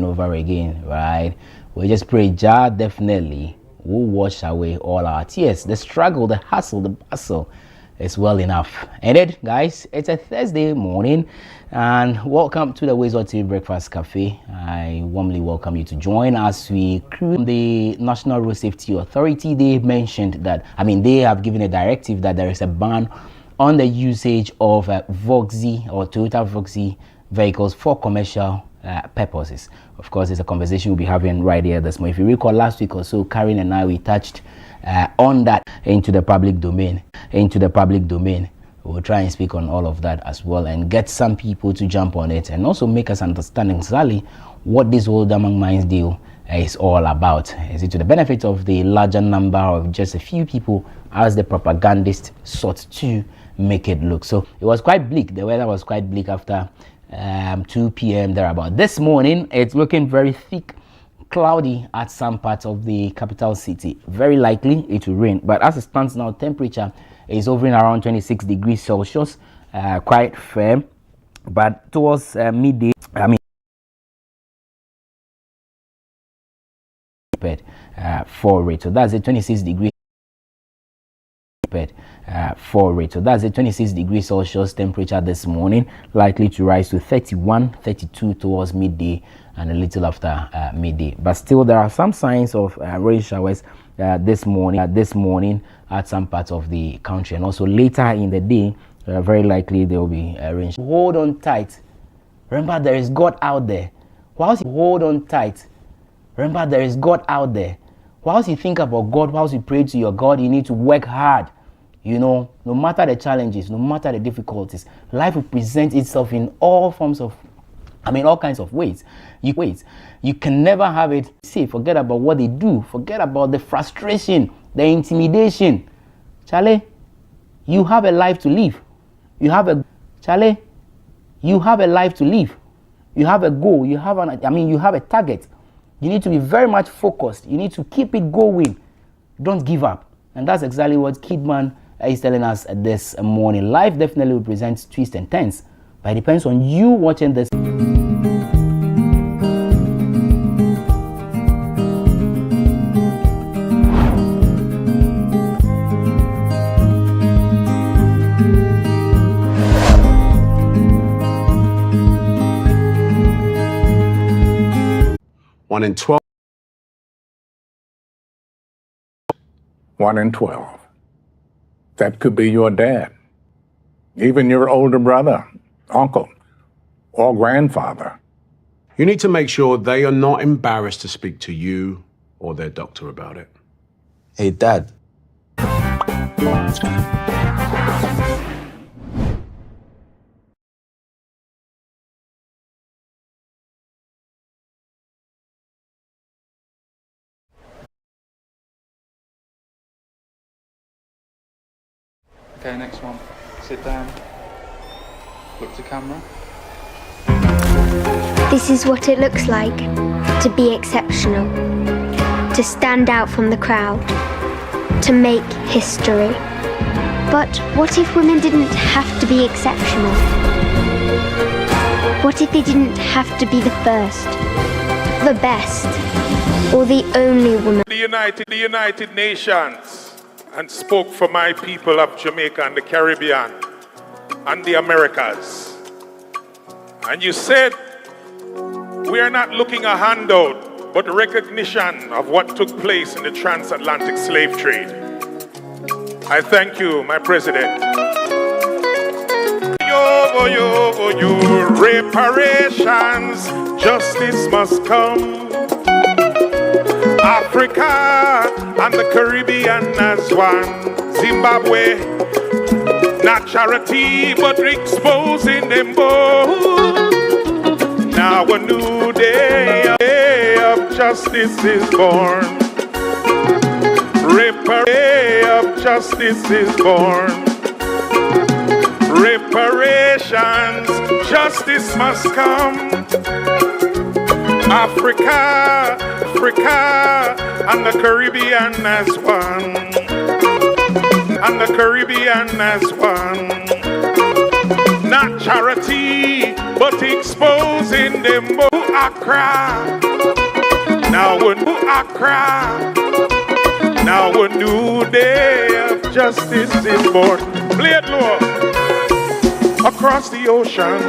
and over again, right? We just pray Jah definitely will wash away all our tears. The struggle, the hustle, the bustle is well enough. And it, guys, it's a Thursday morning, and welcome to the WoezorTV Breakfast Cafe. I warmly welcome you to join us. We crew the National Road Safety Authority. They mentioned that, they have given a directive that there is a ban on the usage of Voxy or Toyota Voxy vehicles for commercial purposes. Of course, it's a conversation we'll be having right here this morning. If you recall, last week or so, Karen and I, we touched on that into the public domain. We'll try and speak on all of that as well and get some people to jump on it and also make us understand exactly what this whole Damang Mines deal is all about. Is it to the benefit of the larger number of just a few people, as the propagandists sought to make it look? So it was quite bleak. The weather was quite bleak after 2 p.m. thereabout. This morning, it's looking very thick, cloudy at some parts of the capital city. Very likely it will rain. But as it stands now, temperature is hovering around 26 degrees Celsius, quite firm. But towards midday, for rate. So that's a 26 degrees. For rate. So that's a 26 degrees Celsius temperature this morning, likely to rise to 31, 32 towards midday and a little after midday. But still, there are some signs of rain showers this morning at some parts of the country, and also later in the day, very likely there will be rain. Hold on tight. Remember, there is God out there. Whilst you hold on tight, remember, there is God out there. Whilst you think about God, whilst you pray to your God, you need to work hard. No matter the challenges, no matter the difficulties, life will present itself in all forms of, all kinds of ways. You can never have it safe. Forget about what they do. Forget about the frustration, the intimidation. Charlie, you have a life to live. You have a life to live. You have a goal. You have you have a target. You need to be very much focused. You need to keep it going. Don't give up. And that's exactly what Kidman is telling us this morning. Life definitely represents twists and turns, but it depends on you watching this. One in 12. 1 in 12. That could be your dad, even your older brother, uncle, or grandfather. You need to make sure they are not embarrassed to speak to you or their doctor about it. Hey, Dad. Okay, next one. Sit down. Look to camera. This is what it looks like to be exceptional, to stand out from the crowd, to make history. But what if women didn't have to be exceptional? What if they didn't have to be the first, the best, or the only woman? The United Nations and spoke for my people of Jamaica and the Caribbean and the Americas. And you said, we are not looking a handout, but recognition of what took place in the transatlantic slave trade. I thank you, my president. Reparations, justice must come. Africa and the Caribbean as one. Zimbabwe, not charity, but exposing them both. Now a new day of justice is born. Day of justice is born. Reparations, justice must come. Africa, and the Caribbean as one. And the Caribbean as one. Not charity, but exposing them who Accra. Now a new Accra. Now a new day of justice is born. Play it low. Across the ocean,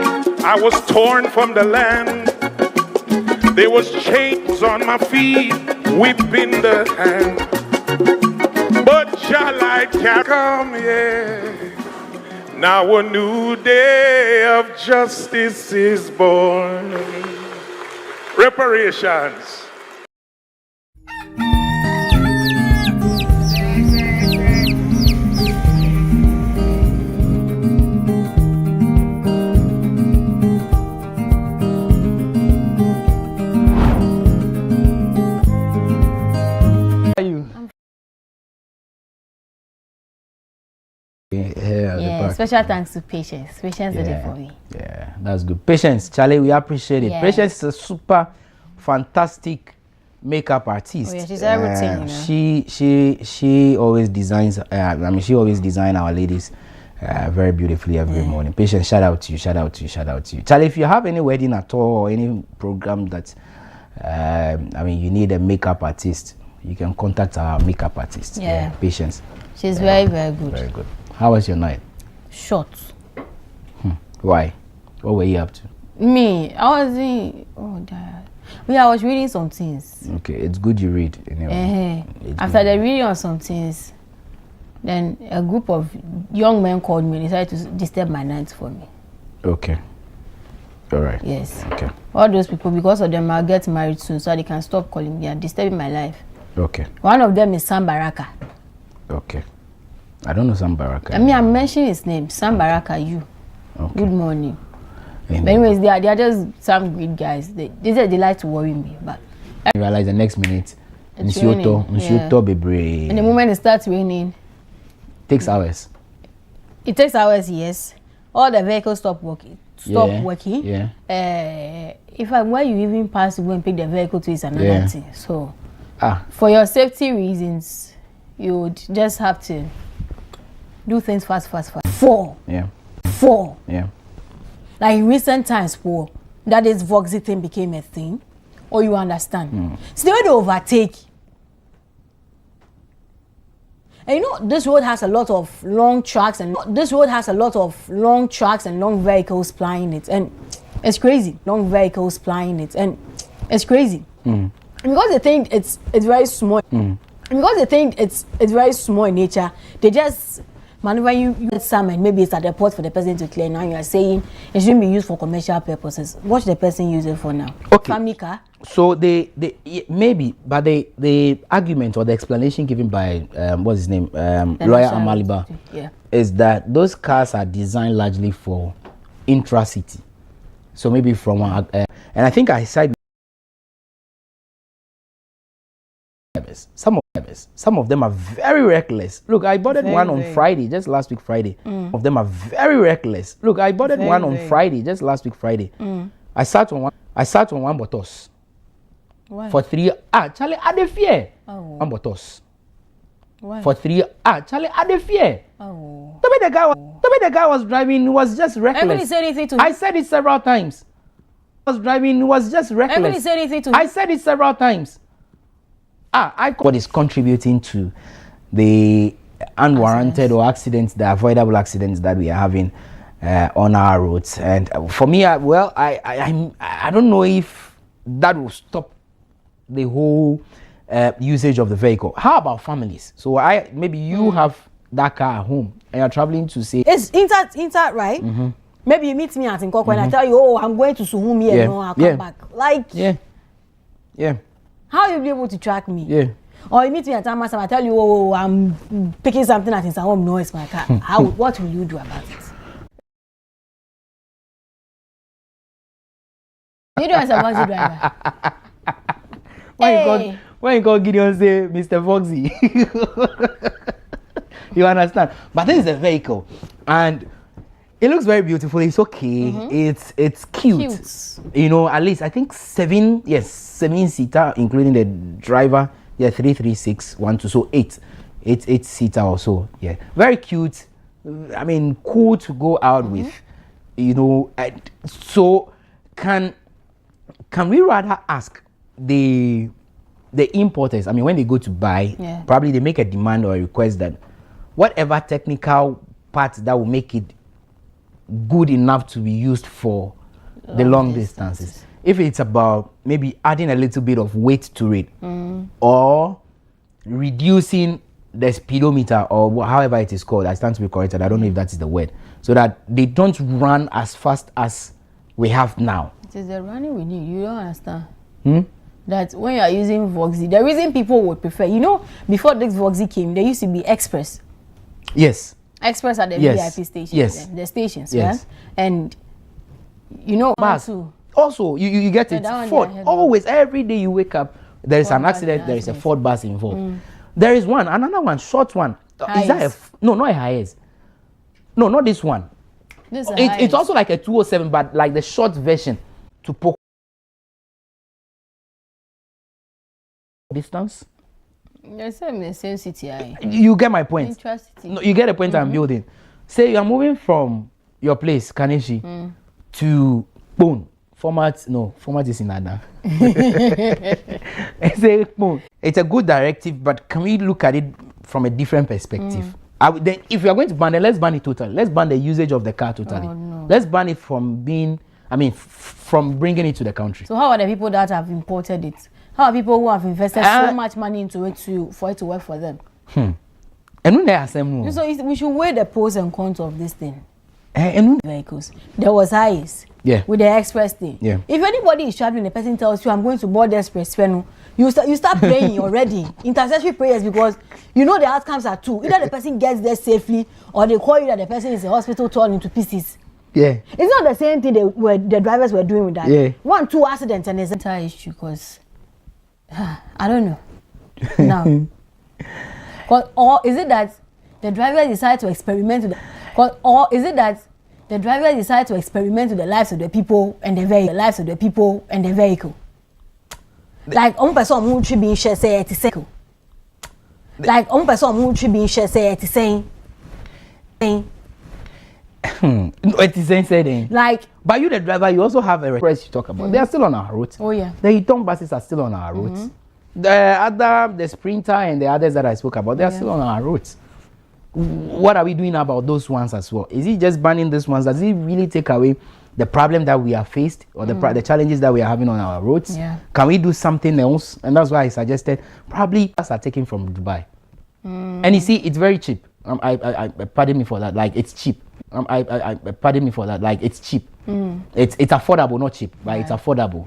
I was torn from the land. There was chains on my feet, whip in the hand. But shall I come, yeah. Now a new day of justice is born. Reparations. Yeah, special thanks to Patience. Patience did it for me. Yeah, that's good. Patience, Charlie, we appreciate it. Yeah. Patience is a super fantastic makeup artist. Oh yeah, she's everything. You know? She always designs. She always designs our ladies very beautifully every morning. Patience, shout out to you, shout out to you, shout out to you, Charlie. If you have any wedding at all or any program that you need a makeup artist, you can contact our makeup artist. Yeah. Patience. She's very, very good. Very good. How was your night? Short. Why? What were you up to? Me, I was in. Oh, Dad. Yeah, I was reading some things. Okay, it's good you read. Anyway. After the reading on some things, then a group of young men called me and decided to disturb my night for me. Okay. All right. Yes. Okay. All those people, because of them, I'll get married soon, so they can stop calling me and disturbing my life. Okay. One of them is Sam Baraka. Okay. I don't know Sam Baraka. I mean, I'm mentioning his name, Sam Baraka. You. Okay. Good morning. Anyway. But anyways, they are just some great guys. They like to worry me, but I realize the next minute, it's raining. Bebre. And the moment it starts raining, takes hours. It takes hours, yes. All the vehicles stop working. Yeah. Where you even pass to go and pick the vehicle to is another thing. So, for your safety reasons, you would just have to do things fast. Four. Yeah. Like in recent times, that is Voxy thing became a thing. Or you understand? So the way they overtake. And you know, this road has a lot of long tracks and long vehicles plying it, and it's crazy. Long vehicles plying it, and it's crazy. Because they think it's very small. Because they think it's very small in nature, they just maneuver you get some, and maybe it's at the port for the person to clear. Now you are saying it shouldn't be used for commercial purposes. What should the person use it for now? Okay. Family car? So they maybe, but the argument or the explanation given by what's his name, lawyer Amaliba, is that those cars are designed largely for intra-city. So maybe from one, and I think I said some of them are very reckless. Look, I bought one on Friday, just last week Friday. Some of them are very reckless. Look, I bought one on Friday, just last week Friday. I sat on one botos. Why? For 3 Charlie, I dey fear. One botos. Why? For 3 Charlie, I dey fear. Oh. The way the guy was driving was just reckless. Everybody said anything to him. I said it several times. Was driving was just reckless. Everybody said anything to him. I said it several times. What is contributing to the unwarranted or accidents, the avoidable accidents that we are having on our roads? And for me, I don't know if that will stop the whole usage of the vehicle. How about families? So maybe you have that car at home and you're traveling to say it's inter right? Maybe you meet me at Nkoko and I tell you, oh, I'm going to Suhumi and I'll come back. Like yeah. How you be able to track me? Yeah. Or you meet me at Tamas and I tell you, oh, I'm picking something at Insahom, no, it's my car. What will you do about it? You do as a taxi driver. When you call Gideon say Mr. Foxy, you understand? But this is a vehicle, and it looks very beautiful. It's okay. It's cute. You know, at least I think 7 seater, including the driver. 3, 3, 6, 1, 2, so 8 seater or so. Yeah, very cute. I mean, cool to go out with. you know, so can we rather ask the importers, I mean, when they go to buy, probably they make a demand or a request that whatever technical part that will make it good enough to be used for the long distances. If it's about maybe adding a little bit of weight to it or reducing the speedometer or however it is called, I stand to be corrected, I don't know if that is the word, so that they don't run as fast as we have now. It is the running we need. You don't understand. That when you are using Voxy, the reason people would prefer, you know, before this Voxy came, there used to be Express. Yes. Express at the VIP stations. Yes. The stations. Yes. Yeah? And you know, also you get it. Ford. Always, every day you wake up, there is an accident. There is a Ford bus involved. There is another one, short one. Is that no, not a highest. No, not this one. It's also like a 207, but like the short version to poke distance. The same city. You get my point. No, you get the point I'm building. Say you are moving from your place, Kaneshi, to Bone. Format is in Ada. It's a good directive, but can we look at it from a different perspective? Then if you are going to ban it, let's ban it totally. Let's ban the usage of the car totally. Oh, no. Let's ban it from from bringing it to the country. So how are the people that have imported it? How are people who have invested so much money into it for it to work for them? And when they are same, so we should weigh the pros and cons of this thing. Vehicles. There was highs. Yeah. With the express thing. Yeah. If anybody is traveling, the person tells you, "I'm going to board the express," you start praying already. Intercessory prayers, because you know the outcomes are two. Either the person gets there safely, or they call you that the person is in hospital torn into pieces. Yeah. It's not the same thing the drivers were doing with that. Yeah. 1-2 accidents and it's an entire issue, because I don't know. Now. Or is it that the driver decided to experiment with the driver decided to experiment with the lives of the people and the vehicle. Like one person who should be share say it is like one person who should be share say it is saying. It is saying. Like, but you the driver, you also have a request you talk about. They are still on our route. Oh yeah. The Eton buses are still on our route. The Sprinter and the others that I spoke about, they are still on our route. What are we doing about those ones as well? Is it just banning these ones? Does it really take away the problem that we are faced or the challenges that we are having on our roads? Yeah. Can we do something else? And that's why I suggested probably us are taken from Dubai. And you see, it's very cheap. I pardon me for that. Like, it's cheap. I pardon me for that. Like, it's cheap. It's affordable, not cheap, but it's affordable.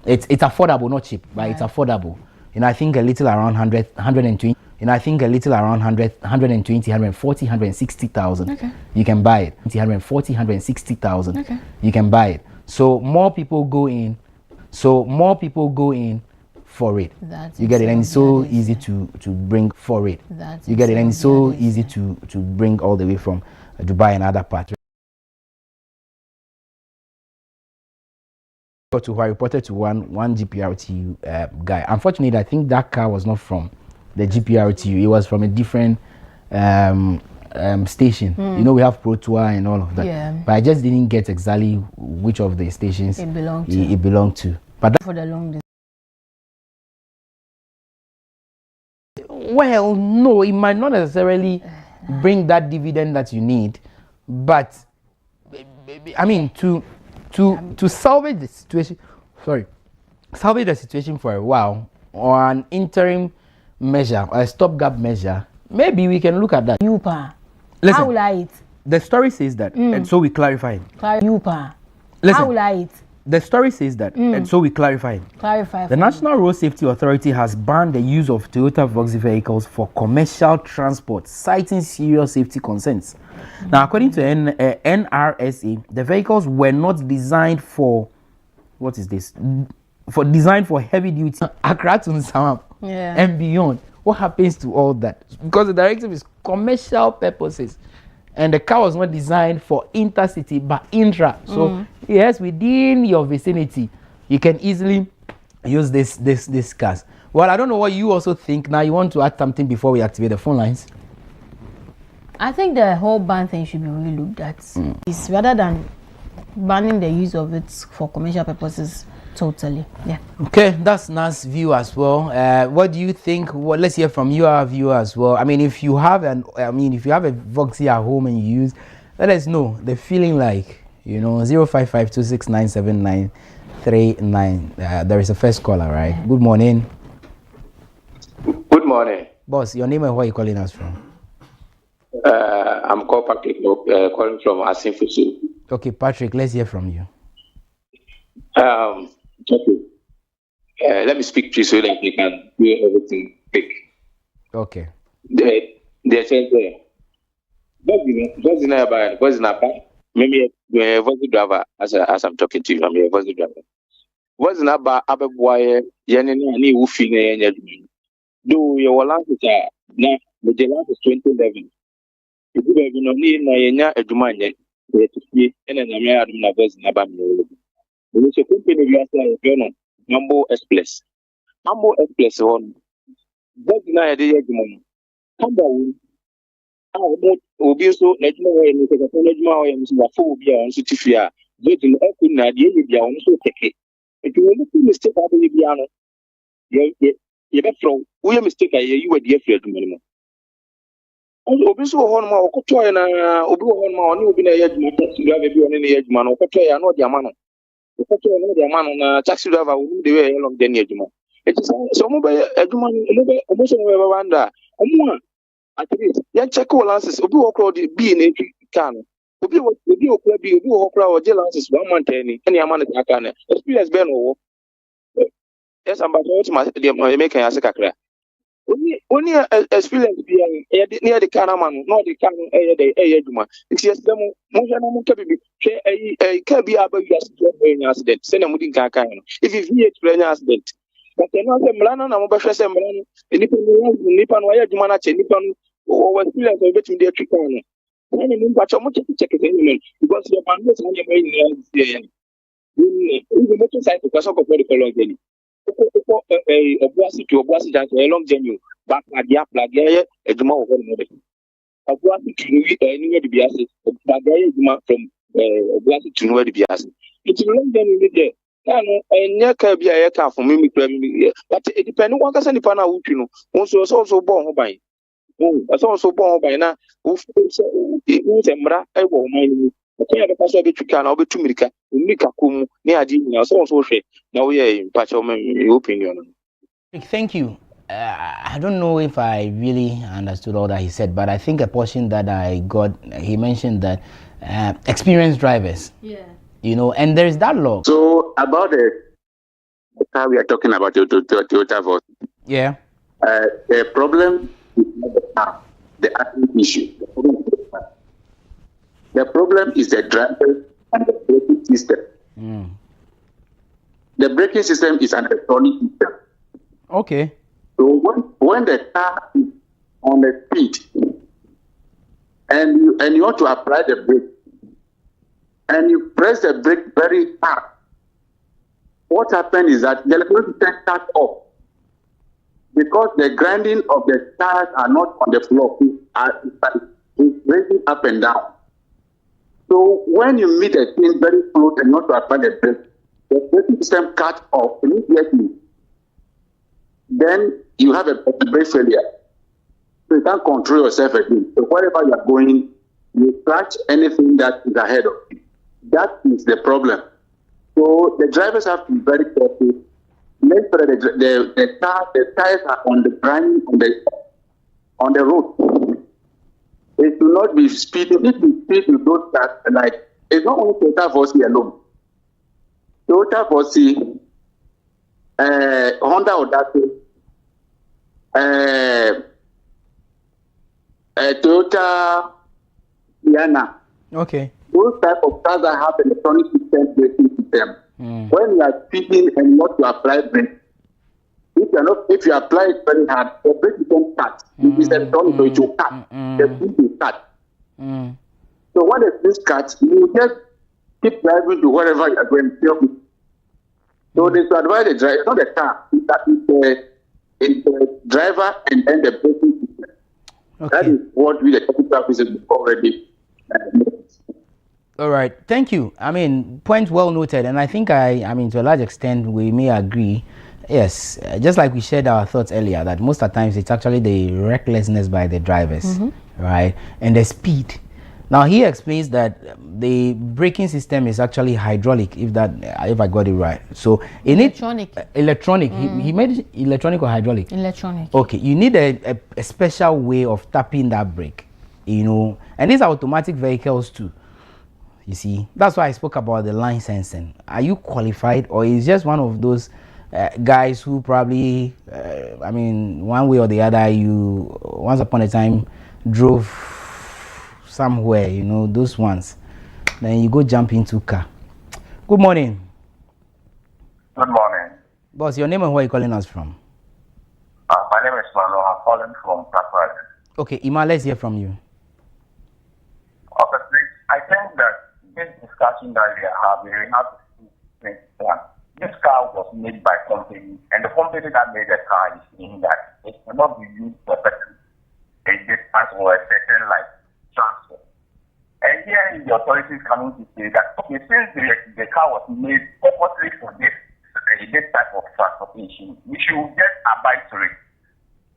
It's affordable, not cheap, but it's affordable. And I think a little around 120. And I think a little around 120, 140, 160,000. Okay. You can buy it. 140, 160,000. Okay. You can buy it. So more people go in. For it. You get it, and it's so easy to bring for it. You get it, and it's so easy to bring all the way from Dubai and other parts. I reported to one GPRTU guy. Unfortunately, I think that car was not from the GPRTU. It was from a different station. You know, we have Pro Tour and all of that. Yeah. But I just didn't get exactly which of the stations it belonged to. But that, for the long distance. Well, no, it might not necessarily bring that dividend that you need, but I mean to salvage the situation. Salvage the situation for a while, or an interim measure, or a stopgap measure. Maybe we can look at that. Listen, how will I eat? The story says that, and so we clarify it. Listen, how will I eat? The story says that, and so we clarify. The National Road Safety Authority has banned the use of Toyota Voxy vehicles for commercial transport, citing serious safety concerns. Now, according to NRSA, the vehicles were not designed for, what is this? Designed for heavy duty Accra to Nsawam and beyond. What happens to all that? Because the directive is commercial purposes. And the car was not designed for intercity, but intra. So yes, within your vicinity, you can easily use this cars. Well, I don't know what you also think. Now, you want to add something before we activate the phone lines? I think the whole ban thing should be really looked at. It's rather than banning the use of it for commercial purposes totally. Yeah. Okay, that's nice view as well. What do you think? Well, let's hear from you, our viewer as well. I mean, if you have a Voxy at home and you use, let us know the feeling like. 05526979939. There is a first caller, right? Good morning. Good morning. Boss, your name and where you calling us from? I'm called Patrick, calling from Asinfusu. Okay, Patrick, let's hear from you. Okay. Let me speak to you so that you can do everything quick. Okay. The change there. What's in a maybe a voice driver as I'm talking to you. I'm a voice driver. What's in a bar? Boy, Yanni, who feel do your last now the last is 2011. If you have been only in a Jumanya, and then I'm a voice in a band. Which a company we are saying, Mambo Express. Mambo Express on. That's not a day at the moment. Come down. Obviously, let me know when you take a phobia on Sutifia. But in Okuna, the India also take it. If you make a mistake, I believe Piano. You bet from we mistake, you were dear friend. Obviously, on my Okotoy and Obu on my new bin a yard man, you have a view on any edge man, Okotoy, I know their man. Okotoy, I know their man on a taxi driver who the way along the edge man. It is so mobile, a woman, almost over Wanda. At least, young Chaco lances, Obu Okro, being a can. Obu Okra be Obu Okra or Jelances 1 month any amount of Akane. Experience Ben or yes, I'm about to make a sacra. Only experience being near the Canaman, not the Canon a Duma. It's just them, Mojan Kabi, a Kabi Abba accident, send a moving Kakan. If you hear an accident. But then I'm Milano, I'm about to say Nipan, why do manage Nipan or experience of between their Chicano? I mean, but I'm not check it anyway because your man is on your main the motorcycle because of medical again. A bossy to a bossy that a long genuine, but at the apple, a Juma of one mother. A bossy to anywhere to be asked, but there is from a bossy to nowhere to be asked. It's a long genuine day. And near Kirby, I can't for me, but it depends on what any panel would you know. Also born by. Oh, that's also born by now. Who's a mra, I won't mind. Okay, the pastor be to can, I'll be to Mika, Mika Kum, near Jimmy, so share. Now we are in patch of my opinion. Thank you. I don't know if I really understood all that he said, but I think a portion that I got, he mentioned that experienced drivers. Yeah. And there's that law. So about the car we are talking about, the Toyota Voice. Yeah. The problem is not the car, the actual issue. The problem is the driver and the braking system. The braking system is an electronic system. Okay. So when the car is on the speed and you want to apply the brake, and you press the brake very hard, what happens is that the electronic system cuts off because the grinding of the tires are not on the floor, it's raising up and down. So when you meet a thing very close and not to apply the braking system cuts off immediately, then you have a brake failure. So you can't control yourself again. So wherever you are going, you catch anything that is ahead of you. That is the problem. So the drivers have to be very careful. Make sure that the tires are on the ground on the road. It will not be speeding. If you speed with those cars, like it's not only Toyota Voice alone. Toyota Voice, Honda Audacity, Toyota Sienna. Okay. Those type of cars that have electronic system braking system. When you are speeding and not to apply brake, if you apply it very hard, the brake system cuts. It is electronic, so it will cut. The speed will cut. So when the speed cuts, you just keep driving to wherever you are going. So they should advise the driver, not the car, it's the driver and then the braking system. Okay. That is what we the traffic officers already. All right, thank you. I mean, point well noted, and I think I mean, to a large extent, we may agree. Yes, just like we shared our thoughts earlier, that most of the times it's actually the recklessness by the drivers, right, and the speed. Now he explains that the braking system is actually hydraulic, if I got it right. So it needs electronic. He made it electronic or hydraulic? Electronic. Okay, you need a special way of tapping that brake, and these are automatic vehicles too. You see, that's why I spoke about the line sensing. Are you qualified, or is just one of those guys who probably, I mean, one way or the other, you once upon a time drove somewhere, those ones. Then you go jump into car. Good morning. Good morning. Boss, your name and where are you calling us from? My name is Mano. I'm calling from Café. Okay, Ima, let's hear from you. Okay, please. I think that this discussion that we are having, we have to see things one. This car was made by company, and the company that made the car is saying that it cannot be used for a distance or a certain like transfer. And here the authorities coming to say that okay, since the car was made purposely for this type of transportation, we should just abide to it.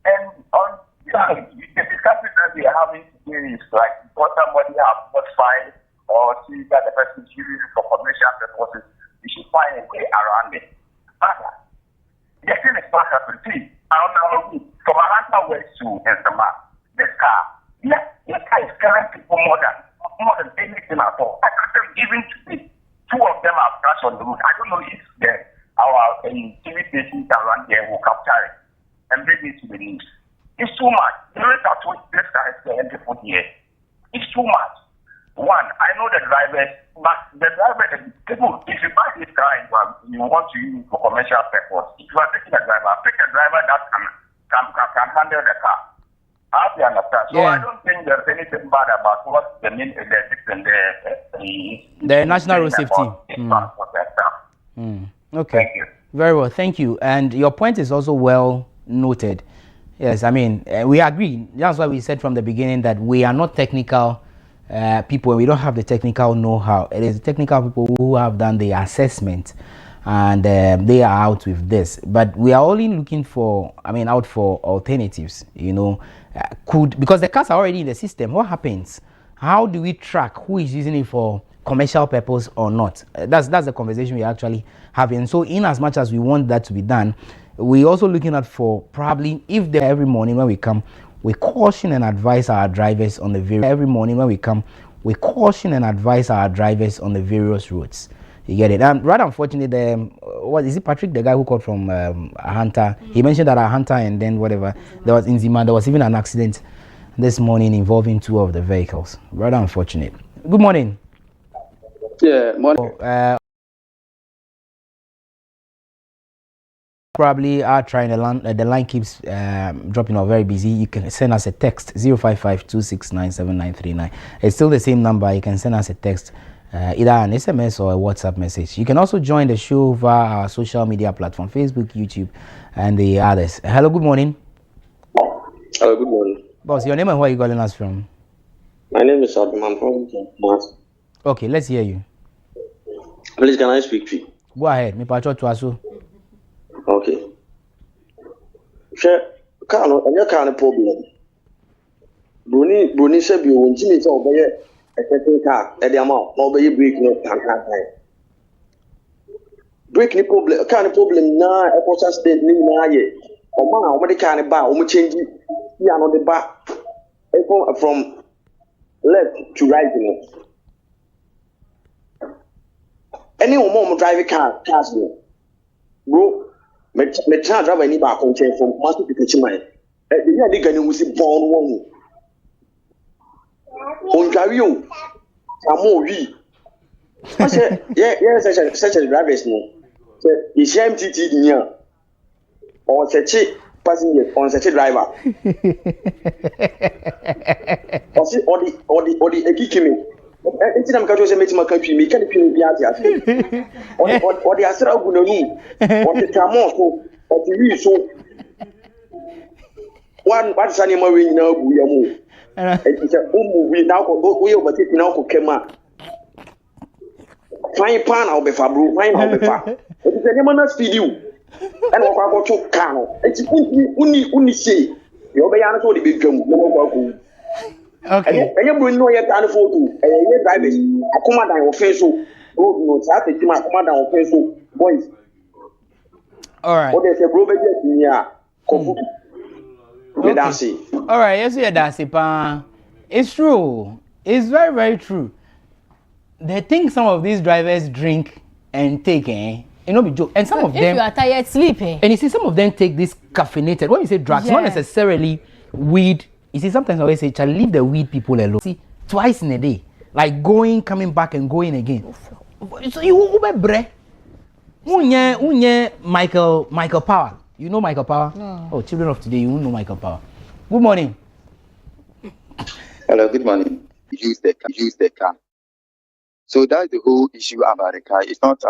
And on the discussion that we are having today is like because somebody has modified or see that the person is using it for commercial purposes, we should find a way around it. But the thing is not happening. See, from Atlanta West to Ensama, this car is carrying people more than anything at all. I can tell you, even today, two of them have crashed on the road. I don't know if our TV stations around there will capture it and bring it to the news. It's too much. The rate at which this car is carrying people here, it's too much. One, I know the drivers, but the driver, people, if you buy this car and you want to use it for commercial purpose, if you are taking a driver, pick a driver that can handle the car. I have to understand. So I don't think there's anything bad about what the national road safety. Okay. Thank you. Very well, thank you. And your point is also well noted. Yes, I mean, we agree. That's why we said from the beginning that we are not technical people, and we don't have the technical know-how. It is technical people who have done the assessment, and they are out with this. But we are only looking out for alternatives, because the cars are already in the system. What happens? How do we track who is using it for commercial purpose or not? That's the conversation we're actually having. So in as much as we want that to be done, we're also looking at for probably if they're every morning when we come, we caution and advise our drivers on the various roads. You get it? And rather unfortunately, what is it, Patrick, the guy who called from Hunter? He mentioned that Hunter and then whatever, there was in Zima, there was even an accident this morning involving two of the vehicles. Rather unfortunate. Good morning. Yeah, morning. Probably are trying the line keeps dropping off, very busy. You can send us a text 055-269-7939. It's still the same number. You can send us a text, either an SMS or a WhatsApp message. You can also join the show via our social media platform, Facebook, YouTube, and the others. Hello, good morning. Hello, good morning. Boss, your name and where are you calling us from? My name is Adam. I'm calling from. Okay, let's hear you. Please, can I speak to you? Go ahead. Me pacho tuasu. Okay. Sure. Can't any kind of problem. Bruni said you won't see me to obey a certain car at the amount, obey break no time. Break the problem, kind of problem now, a process state new now yet. Or man, what the kind of bar, change it, yeah, on the bar. From left to right, Any moment drive a car, cars, bro. Me try drive any back on chain from master to kitchen mine. The year they can use born one. On Jario, Samo we. I said, yeah, such a drivers no. Is MTT near or such a passenger on such a driver. Or the Ekikimi. It's not going to make my country, me can be at or the Astra Gunoni, or the Tamo, or the Riso. What's animal we know? We are moved. It's a we now go over it now, Kema. Fine pan I'll be fa bro, fine I'll be fa. It is a man speed you. And what I got to can. It's uni say. You be answer the big drum. Okay. And you bring no yet and photo. And you drivers. I come down your face so. Road notes. I take my come down your face so. Boys. All right. What they say, bro, be okay. All right, yes, yeah, that's it. It's true. It's very, very true. They think some of these drivers drink and take, You know, be joke. And some of them. If you are tired, sleep, And you see, some of them take this caffeinated. When you say drugs, not necessarily weed. You see, sometimes I always say, leave the weed people alone. See, twice in a day, like going, coming back, and going again. So you will be bre. Unye Michael Power. You know Michael Power? No. Oh, children of today, you won't know Michael Power. Good morning. Hello, good morning. Use the car. So that's the whole issue about the car. It's not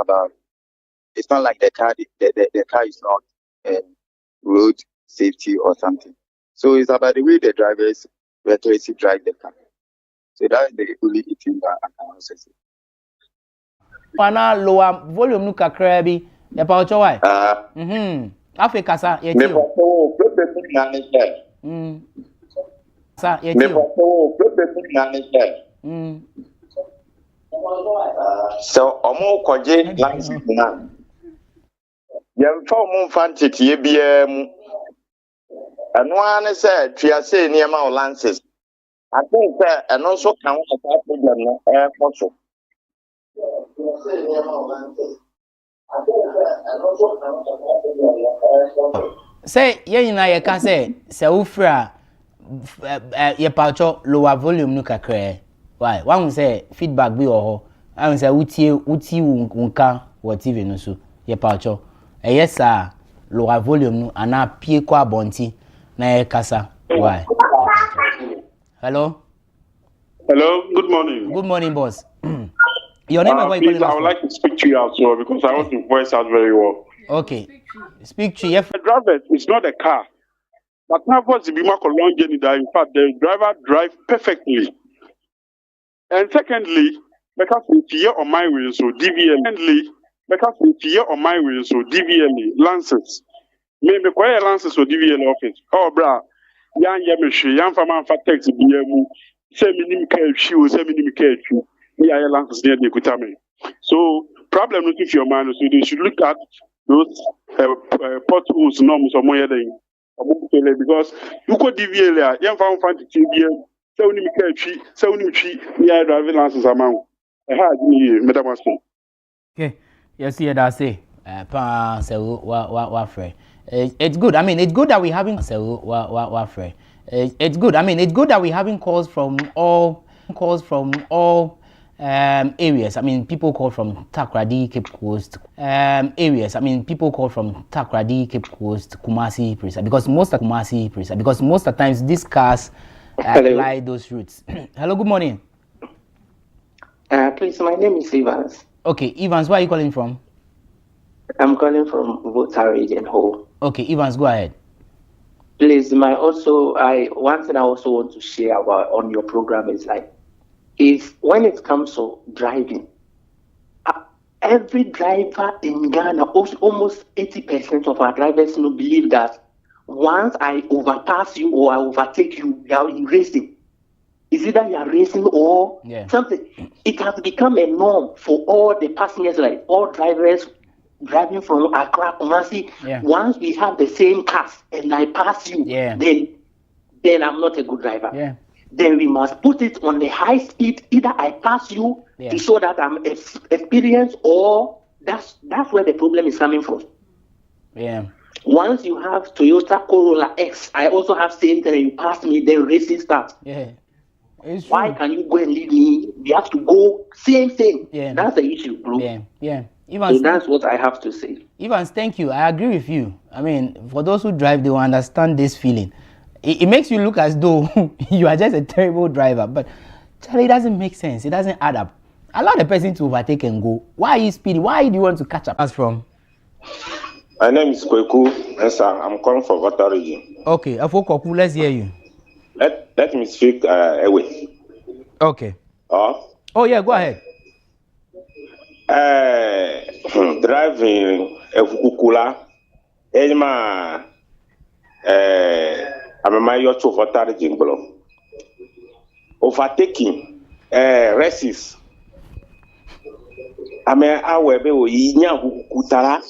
like the car. The car is not road safety or something. So it's about the way the drivers recklessly drive the car. So that's the only thing that I can also say. Pana lower volume nu kakra bi e pa ocho why Africa sa ye ti o sa ye ti so omo koje license na yem fa omo fantiti ye bia mu eno ane say twiase ne ma license I think eno so kan wo problem no so say ye na ye ka say ufra ye paucho lower volume nu kakra why one say feedback bi ho I say uti unka what TV no so ye paucho yes sir lower volume nu ana pie kwa bonti na ye kasa why hello good morning. Good morning, boss. Your name and where you calling I would like to speak to you as well because I want to voice out very well. Okay. Speak to you. The driver is not a car. But now what's the Bima long journey that in fact the driver drive perfectly. And secondly, because it's here on my way, so DVL. Secondly, because it's here on my way, so DVL lances. Maybe quite lances or DVL office. Oh bra, yan yamishi, yan faman fa text BMU, send me care. So problem not if your man, so they should look at those potholes norms or more than because you could DVL young found fancy TBM, so many care so many near driving license amount. I had me, Madam. Okay, yes, yeah, that's it. It's good. I mean, it's good that we're having it's good. I mean, it's good that we're having calls from all areas. I mean, people call from Takrady, Cape Coast areas. I mean, people call from Takrady, Cape Coast, Kumasi, Prisa, because most of the times these cars apply those routes. Hello, good morning. Please, my name is Evans. Okay, Evans, where are you calling from? I'm calling from Volta Region Hall. Okay, Evans, go ahead. Please, one thing I also want to share about on your program is like, if when it comes to driving, every driver in Ghana, almost 80% of our drivers believe that once I overpass you or I overtake you, you are racing. It's either you are racing or something. It has become a norm for all the passengers, like all drivers driving from Accra, Kumasi. Once we have the same cars and I pass you, then I'm not a good driver. Then we must put it on the high speed. Either I pass you to show that I'm experienced, or that's where the problem is coming from. Once you have Toyota Corolla X, I also have same thing. You pass me, then racing starts. Why can you go and leave me? We have to go same thing. That's the issue, bro. Evans, so that's what I have to say. Evans, thank you. I agree with you. I mean, for those who drive, they will understand this feeling. It makes you look as though you are just a terrible driver, but Charlie, it doesn't make sense. It doesn't add up. Allow the person to overtake and go. Why are you speeding? Why do you want to catch up? That's from. My name is Kweku. Yes, I'm calling for Volta region. Okay, Kweku, let's hear you. Let me speak away. Okay. Oh yeah, go ahead. Driving a Kukula, Elma, I'm a mayor to Vatari Jingblo. Overtaking, races. I mean, I will be Yinya Kutara.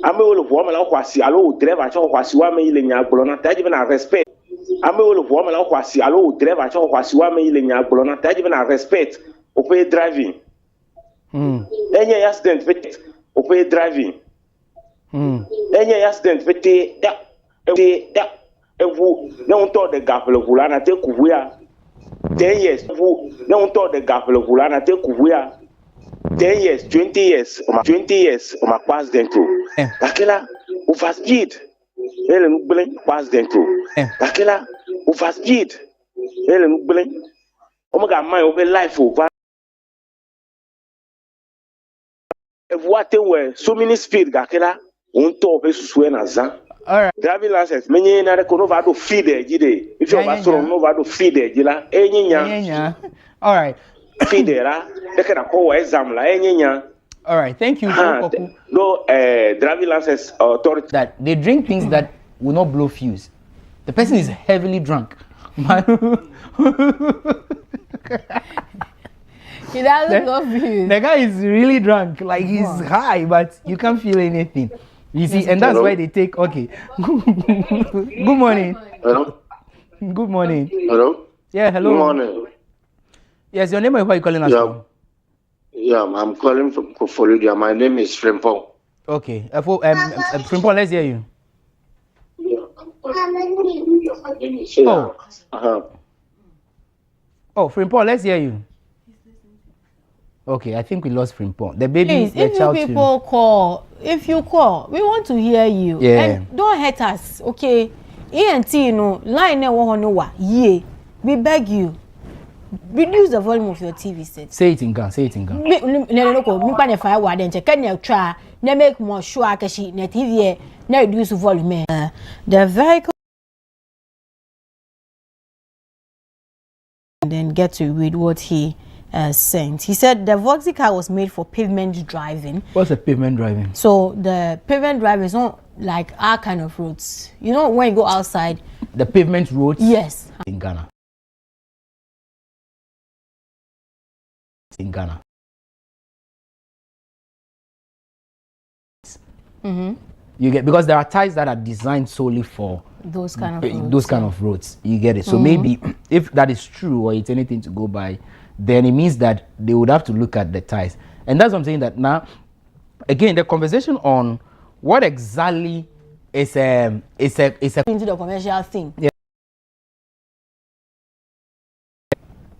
I may all of woman of Wasi, allo, driver, Wasiwa mailing Yablona, even a respect. I may all of woman of Wasi, allo, driver, Wasiwa mailing Yablona, even a respect. Obey driving. Any accident with obey driving. Any accident with no told the gapel of Vulana take Kuya 10 years. No told the gapel of Vulana take Kuya 10 years, 20 years, 20 years, my pass them through. Akela, over speed. Helen Blink pass them through. Akela, over speed. Helen Blink. Omega my over life over. What they were so many speed, Gakela, on top of Suena. All right. Driving license, many another could feed the Gide. If you have to feed the Gila, any. All right. Feed they can call exam la any. All right, thank you. No, driving license authority that they drink things that will not blow fuse. The person is heavily drunk. He doesn't love you. The guy is really drunk, like he's high, but you can't feel anything. You see, and that's why they take. Okay. Good morning. Hello. Good morning. Hello. Yeah. Hello. Good morning. Yes, your name is where you calling us from? Yeah, I'm calling from Florida. My name is Frimpong. Okay. Frimpong, let's hear you. Yeah. Oh, Frimpong, let's hear you. Okay, I think we lost Frimpong. The baby, please, the if child you people call, we want to hear you. Yeah. And don't hurt us, okay? ENT, line yeah. We beg you. Reduce the volume of your TV set. Say it in Ghana. Say it in Ghana. Me fire word and check can you try. Ne make more sure that she ne TV ne reduce volume. The vehicle. And then get to read what he sent. He said the Voxy car was made for pavement driving. What's a pavement driving? So the pavement driving is not like our kind of roads. You know when you go outside. The pavement roads. Yes. In Ghana. In Ghana. You get, because there are ties that are designed solely for those kind of roads. Those kind of roads. You get it. So maybe if that is true or it's anything to go by, then it means that they would have to look at the ties. And that's what I'm saying, that now again the conversation on what exactly is a into the commercial thing. Yeah.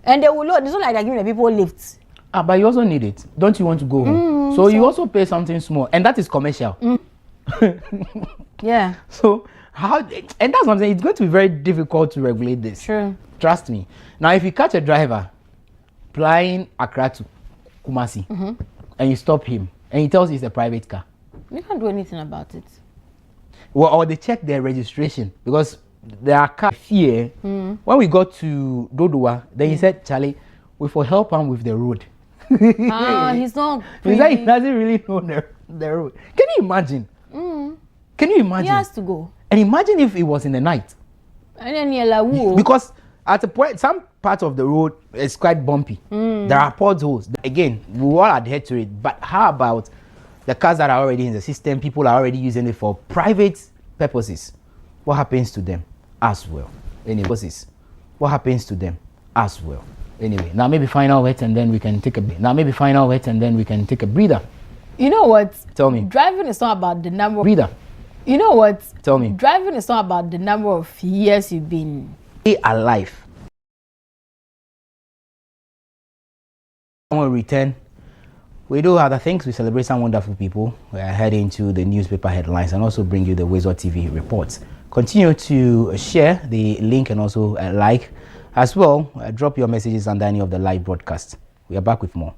And they will load. It's not like they're giving the people lifts. But you also need it. Don't you want to go home? So you also pay something small, and that is commercial. Yeah. So how? And that's what I'm saying. It's going to be very difficult to regulate this. True. Trust me. Now, if you catch a driver flying Accra to Kumasi, and you stop him, and he tells you it's a private car, you can't do anything about it. Well, or they check their registration, because there are cars here. When we got to Dodua, then he said, Charlie, we will help him with the road. He's not. He said he doesn't really know the road. Can you imagine? Can you imagine? He has to go. And imagine if it was in the night. And then you're like, whoa. Because at a point, some part of the road is quite bumpy. There are potholes. Again, we all adhere to it. But how about the cars that are already in the system? People are already using it for private purposes. What happens to them as well? Anyway, what happens to them as well? Anyway, now maybe final words and then we can take a breather. You know what? Tell me. Driving is not about the number of breather. You know what? Tell me. Driving is not about the number of years you've been alive. When we return, we do other things. We celebrate some wonderful people. We are heading to the newspaper headlines and also bring you the WoezorTV reports. Continue to share the link and also like as well. Drop your messages under any of the live broadcasts. We are back with more.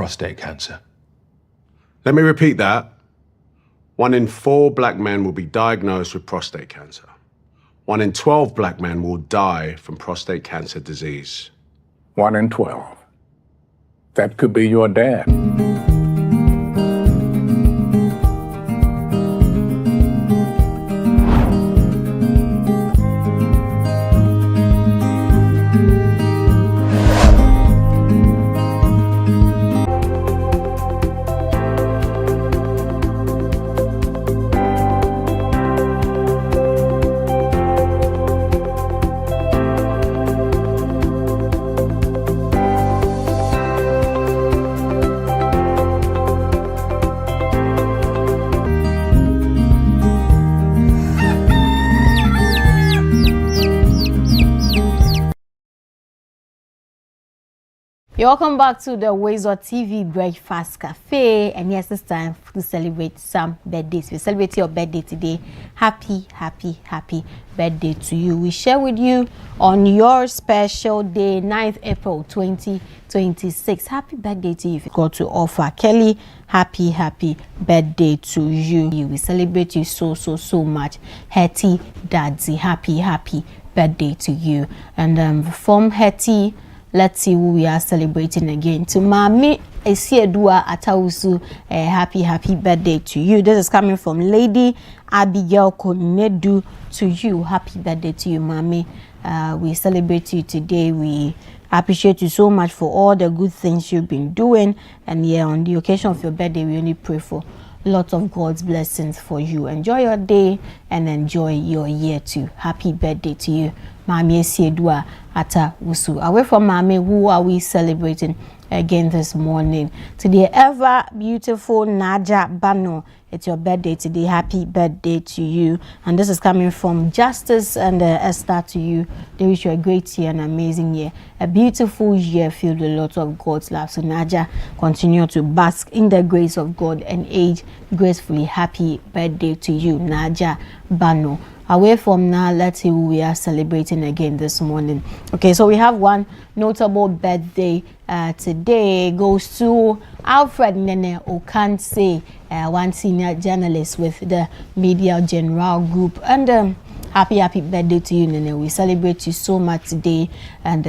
prostate cancer. Let me repeat that. 1 in 4 black men will be diagnosed with prostate cancer. 1 in 12 black men will die from prostate cancer disease. 1 in 12. That could be your dad. You're welcome back to the WoezorTV Breakfast Cafe, and yes, it's time to celebrate some birthdays. We celebrate your birthday today. Happy birthday to you. We share with you on your special day, 9th April 2026. Happy birthday to you. If you got to offer Kelly, happy birthday to you. We celebrate you so much. Hetty Daddy, happy birthday to you. And from Hetty, let's see who we are celebrating again. To Mami Esiedua Atausu, happy birthday to you. This is coming from Lady Abigail Konedu to you. Happy birthday to you, Mami. We celebrate you today. We appreciate you so much for all the good things you've been doing. And yeah, on the occasion of your birthday, we only pray for lots of God's blessings for you. Enjoy your day and enjoy your year too. Happy birthday to you, Mami Esiedua Atausu. Away from Mami, who are we celebrating again this morning? To the ever beautiful Naja Bano, it's your birthday today. Happy birthday to you. And this is coming from Justice and Esther to you. They wish you a great year, an amazing year, a beautiful year filled with a lot of God's love. So Naja, continue to bask in the grace of God and age gracefully. Happy birthday to you, Naja Bano. Away from now, let's see who we are celebrating again this morning. Okay, so we have one notable birthday today. Goes to Alfred Nene Okanse, one senior journalist with the Media General Group. And happy birthday to you, Nene. We celebrate you so much today. And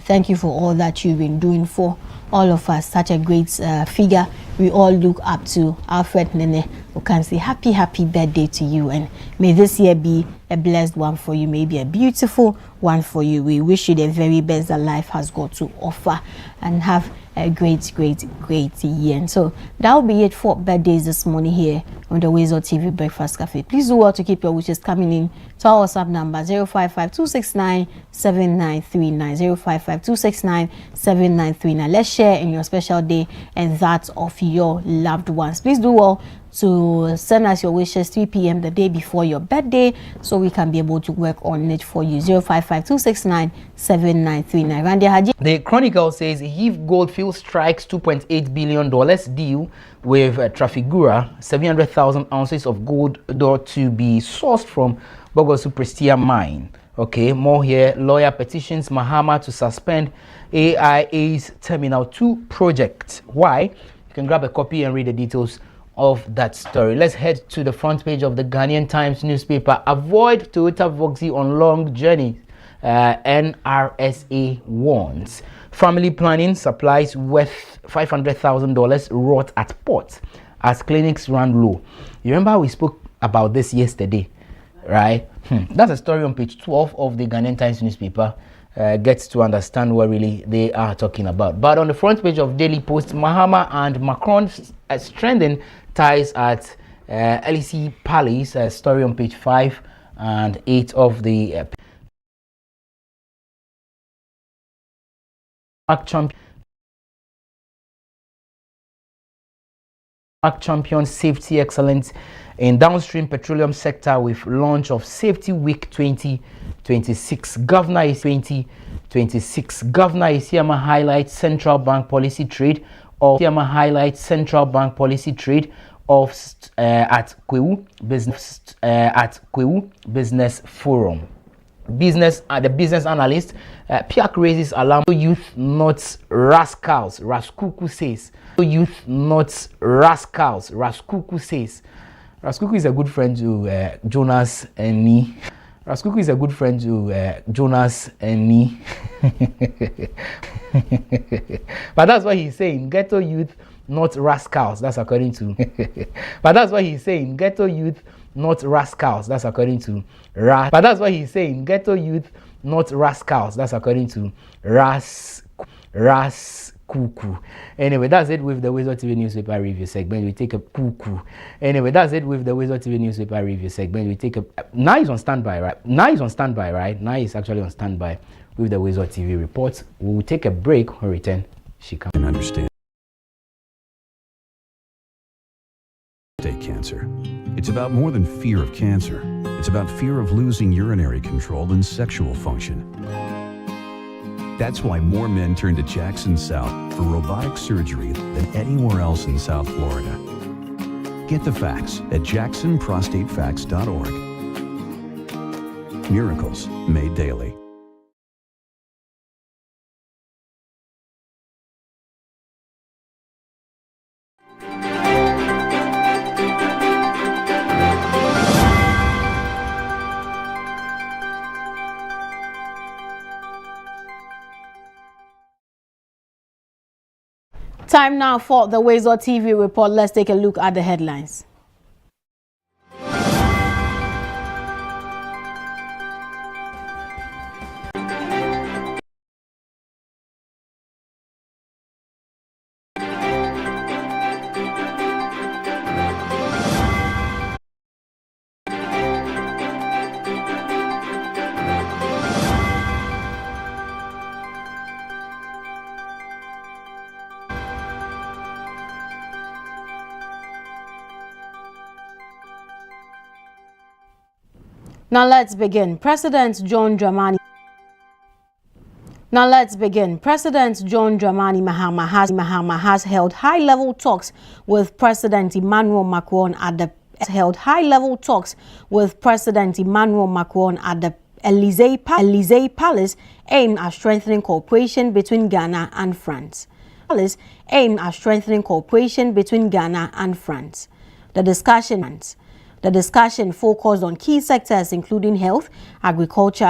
thank you for all that you've been doing for all of us. Such a great figure we all look up to. Alfred Nene Okanse, happy birthday to you, and may this year be a blessed one for you, maybe a beautiful one for you. We wish you the very best that life has got to offer, and have a great year. And so that will be it for birthdays this morning here on the WoezorTV Breakfast Cafe. Please do well to keep your wishes coming in to our WhatsApp number 055-269-7939, 055-269-7939. Let's share in your special day and that of your loved ones. Please do well to send us your wishes 3 p.m. the day before your birthday, so we can be able to work on it for you. 055-269-7939. The Chronicle says Heave Goldfield strikes $2.8 billion deal with Trafigura, 700,000 ounces of gold to be sourced from Bogosu Prestia mine. Okay, more here. Lawyer petitions Mahama to suspend AIA's Terminal 2 project. Why? You can grab a copy and read the details of that story. Let's head to the front page of the Ghanaian Times newspaper. Avoid Toyota Voxy on long journey. NRSA warns. Family planning supplies worth $500,000 rot at port as clinics run low. You remember we spoke about this yesterday, right? That's a story on page 12 of the Ghanaian Times newspaper. Gets to understand what really they are talking about. But on the front page of Daily Post, Mahama and Macron strengthen ties at LEC Palace. A story on page 5 and 8 of the Champion Safety Excellence in downstream petroleum sector with launch of Safety Week 2026. Governor Isiama highlights central bank policy trade of at Kwewu Business Forum. the business analyst. Piak raises alarm. Youth not rascals, Raskuku says. Youth not rascals, Raskuku says. Raskuku is a good friend to Jonas and me. Raskuku is a good friend to Jonas and me. But that's what he's saying. Ghetto youth, not rascals. That's according to. But that's what he's saying. Ghetto youth, not rascals. That's according to. But that's what he's saying. Ghetto youth, not rascals. That's according to Kuku. Anyway, that's it with the WoezorTV newspaper review segment. We take a Kuku. Anyway, that's it with the WoezorTV newspaper review segment. We take a. Now he's on standby, right? Now he's actually on standby with the WoezorTV reports. We will take a break. When we return, she can understand. Prostate cancer. It's about more than fear of cancer. It's about fear of losing urinary control and sexual function. That's why more men turn to Jackson South for robotic surgery than anywhere else in South Florida. Get the facts at jacksonprostatefacts.org. Miracles made daily. Time now for the WoezorTV report. Let's take a look at the headlines. Now let's begin. President John Dramani Mahama has held high-level talks with President Emmanuel Macron at the Elysee Palace, aimed at strengthening cooperation between Ghana and France. The discussion focused on key sectors including health, agriculture.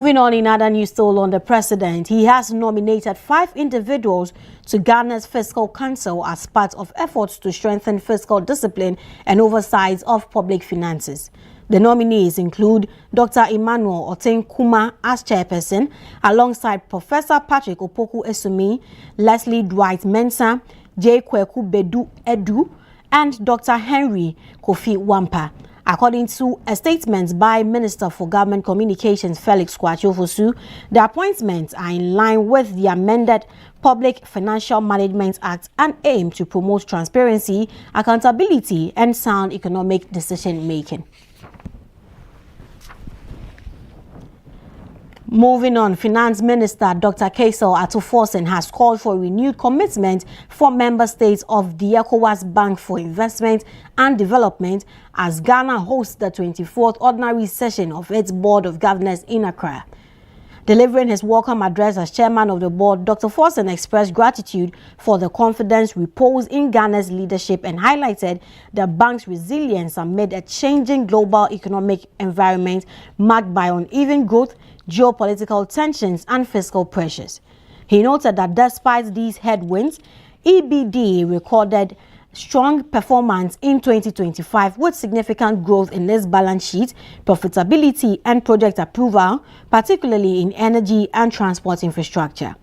Moving on in other news still on the president, he has nominated 5 individuals to Ghana's Fiscal Council as part of efforts to strengthen fiscal discipline and oversight of public finances. The nominees include Dr. Emmanuel Oten Kuma as chairperson, alongside Professor Patrick Opoku Esumi, Leslie Dwight Mensah, J. Kweku Bedu Edu, and Dr. Henry Kofi Wampa. According to a statement by Minister for Government Communications Felix Kwatiofosu, the appointments are in line with the amended Public Financial Management Act and aim to promote transparency, accountability, and sound economic decision-making. Moving on, Finance Minister Dr. Kaisel Atuforsen has called for renewed commitment for member states of the ECOWAS Bank for Investment and Development as Ghana hosts the 24th ordinary session of its Board of Governors in Accra. Delivering his welcome address as chairman of the board, Dr. Forsen expressed gratitude for the confidence reposed in Ghana's leadership and highlighted the bank's resilience amid a changing global economic environment marked by uneven growth, geopolitical tensions, and fiscal pressures. He noted that despite these headwinds, EBD recorded strong performance in 2025 with significant growth in its balance sheet, profitability, and project approval, particularly in energy and transport infrastructure.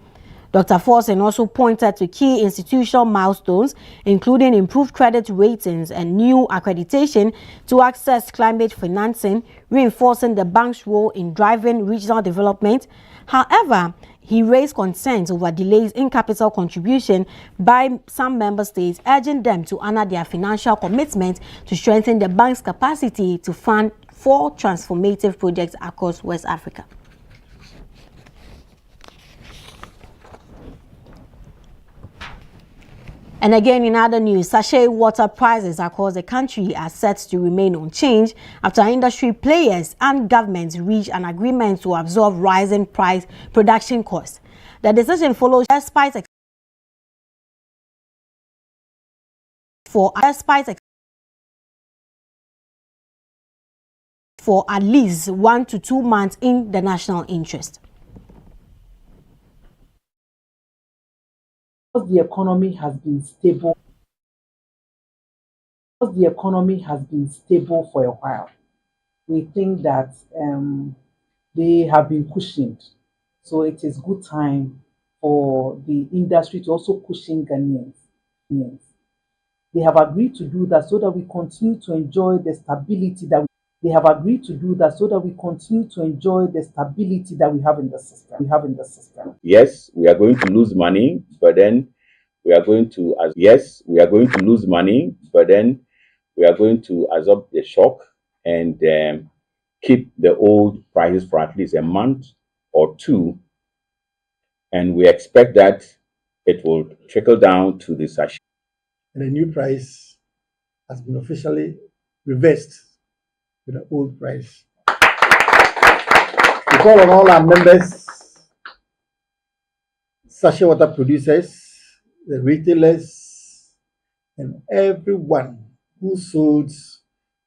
Dr. Forsen also pointed to key institutional milestones, including improved credit ratings and new accreditation to access climate financing, reinforcing the bank's role in driving regional development. However, he raised concerns over delays in capital contribution by some member states, urging them to honor their financial commitment to strengthen the bank's capacity to fund 4 transformative projects across West Africa. And again, in other news, sachet water prices across the country are set to remain unchanged after industry players and governments reach an agreement to absorb rising production costs. The decision follows despite for at least 1 to 2 months in the national interest. The economy has been stable. The economy has been stable for a while. We think that they have been cushioned. So it is good time for the industry to also cushion Ghanaians. They have agreed to do that so that we continue to enjoy the stability that we have in the system. Yes, we are going to lose money, but then we are going to absorb the shock and keep the old prices for at least a month or two, and we expect that it will trickle down to the sachet. And the new price has been officially reversed to the old price. We call on all our members, sachet water producers, the retailers, and everyone who sold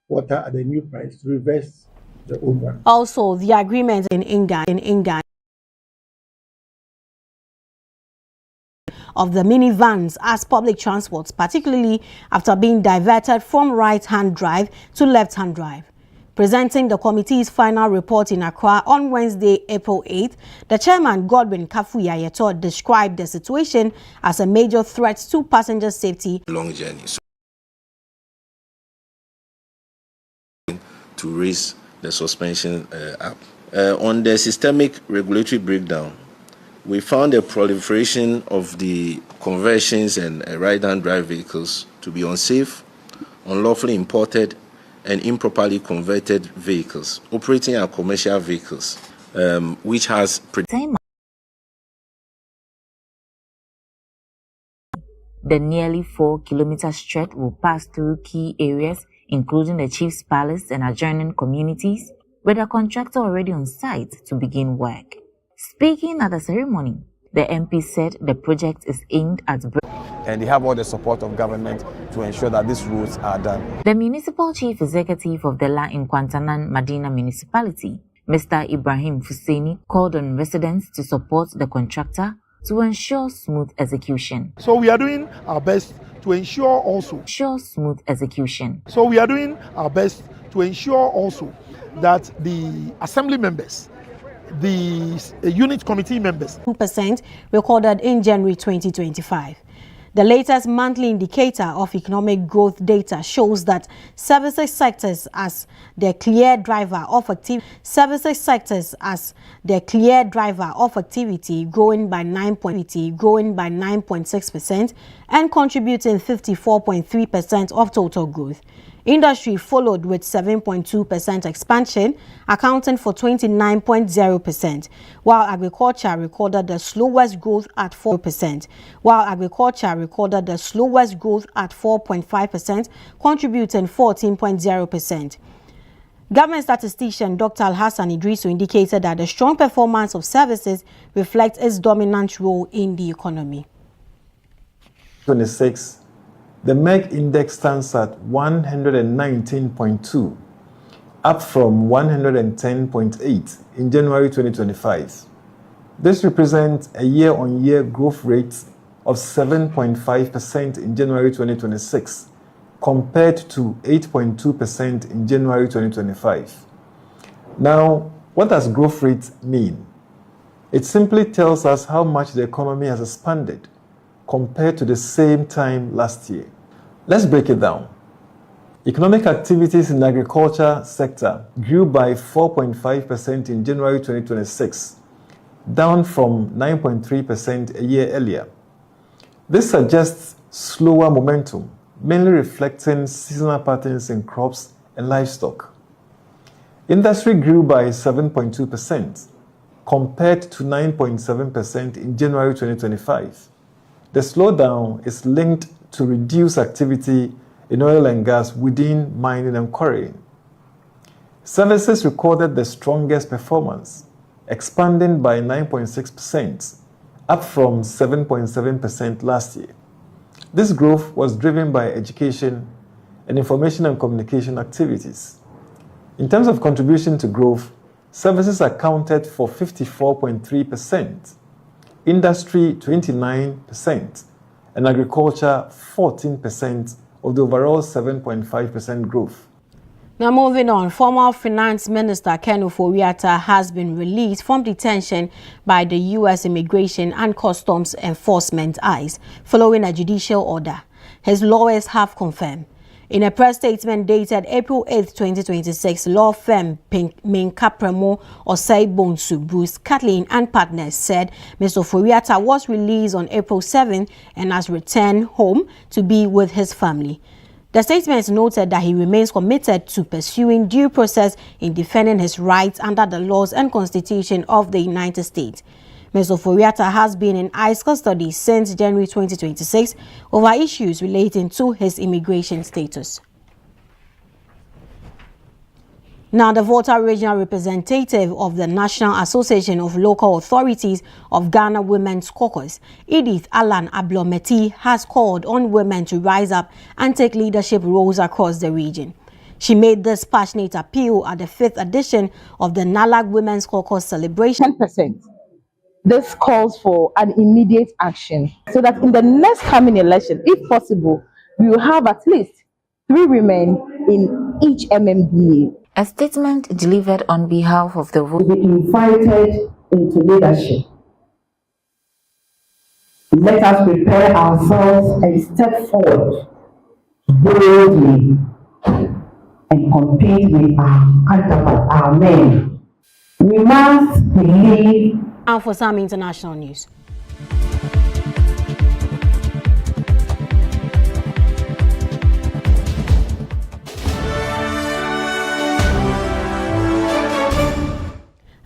water at the new price to reverse the old one. Also, the agreement in England of the minivans as public transports, particularly after being diverted from right-hand drive to left-hand drive. Presenting the committee's final report in Accra on Wednesday, April 8th, the chairman, Godwin Kafuya-Yetor, described the situation as a major threat to passenger safety. Long journey. So to raise the suspension up. On the systemic regulatory breakdown, we found a proliferation of the conversions and right-hand drive vehicles to be unsafe, unlawfully imported, and improperly converted vehicles operating as commercial vehicles, which has the nearly 4-kilometer stretch will pass through key areas, including the Chief's Palace and adjoining communities, with a contractor already on site to begin work. Speaking at the ceremony, the MP said the project is aimed at and they have all the support of government to ensure that these roads are done. The Municipal Chief Executive of the La Nkwantanan Madina Municipality, Mr. Ibrahim Fuseni, called on residents to support the contractor to ensure smooth execution. So we are doing our best to ensure also smooth execution. So we are doing our best to ensure also that the assembly members, the unit committee members, 2% recorded in January 2025. The latest monthly indicator of economic growth data shows that services sectors as the clear driver of activity growing by 9.6% and contributing 54.3% of total growth. Industry followed with 7.2% expansion, accounting for 29.0%, while agriculture recorded the slowest growth at 4%, contributing 14.0%. Government statistician Dr. Al-Hassan Idrisu indicated that the strong performance of services reflects its dominant role in the economy. 26. The MEG index stands at 119.2, up from 110.8 in January 2025. This represents a year-on-year growth rate of 7.5% in January 2026, compared to 8.2% in January 2025. Now, what does growth rate mean? It simply tells us how much the economy has expanded compared to the same time last year. Let's break it down. Economic activities in the agriculture sector grew by 4.5% in January 2026, down from 9.3% a year earlier. This suggests slower momentum, mainly reflecting seasonal patterns in crops and livestock. Industry grew by 7.2%, compared to 9.7% in January 2025. The slowdown is linked to reduce activity in oil and gas within mining and quarrying. Services recorded the strongest performance, expanding by 9.6%, up from 7.7% last year. This growth was driven by education and information and communication activities. In terms of contribution to growth, services accounted for 54.3%, industry 29%, and agriculture 14% of the overall 7.5% growth. Now moving on, former Finance Minister Ken Ofori-Atta has been released from detention by the U.S. Immigration and Customs Enforcement ICE following a judicial order. His lawyers have confirmed. In a press statement dated April 8, 2026, law firm Minkapremo Osei Bonsu, Bruce Catlin and partners said Mr. Ofori-Atta was released on April 7 and has returned home to be with his family. The statement noted that he remains committed to pursuing due process in defending his rights under the laws and Constitution of the United States. Mr. Ofori-Atta has been in ICE custody since January 2026 over issues relating to his immigration status. Now, the Volta Regional Representative of the National Association of Local Authorities of Ghana Women's Caucus, Edith Alan Ablometi, has called on women to rise up and take leadership roles across the region. She made this passionate appeal at the 5th edition of the NALAG Women's Caucus celebration. 10%. This calls for an immediate action so that in the next coming election, if possible, we will have at least 3 women in each MMDA. A statement delivered on behalf of the to be invited into leadership. Let us prepare ourselves and step forward boldly and compete with our counterparts, our men. We must believe. Now for some international news.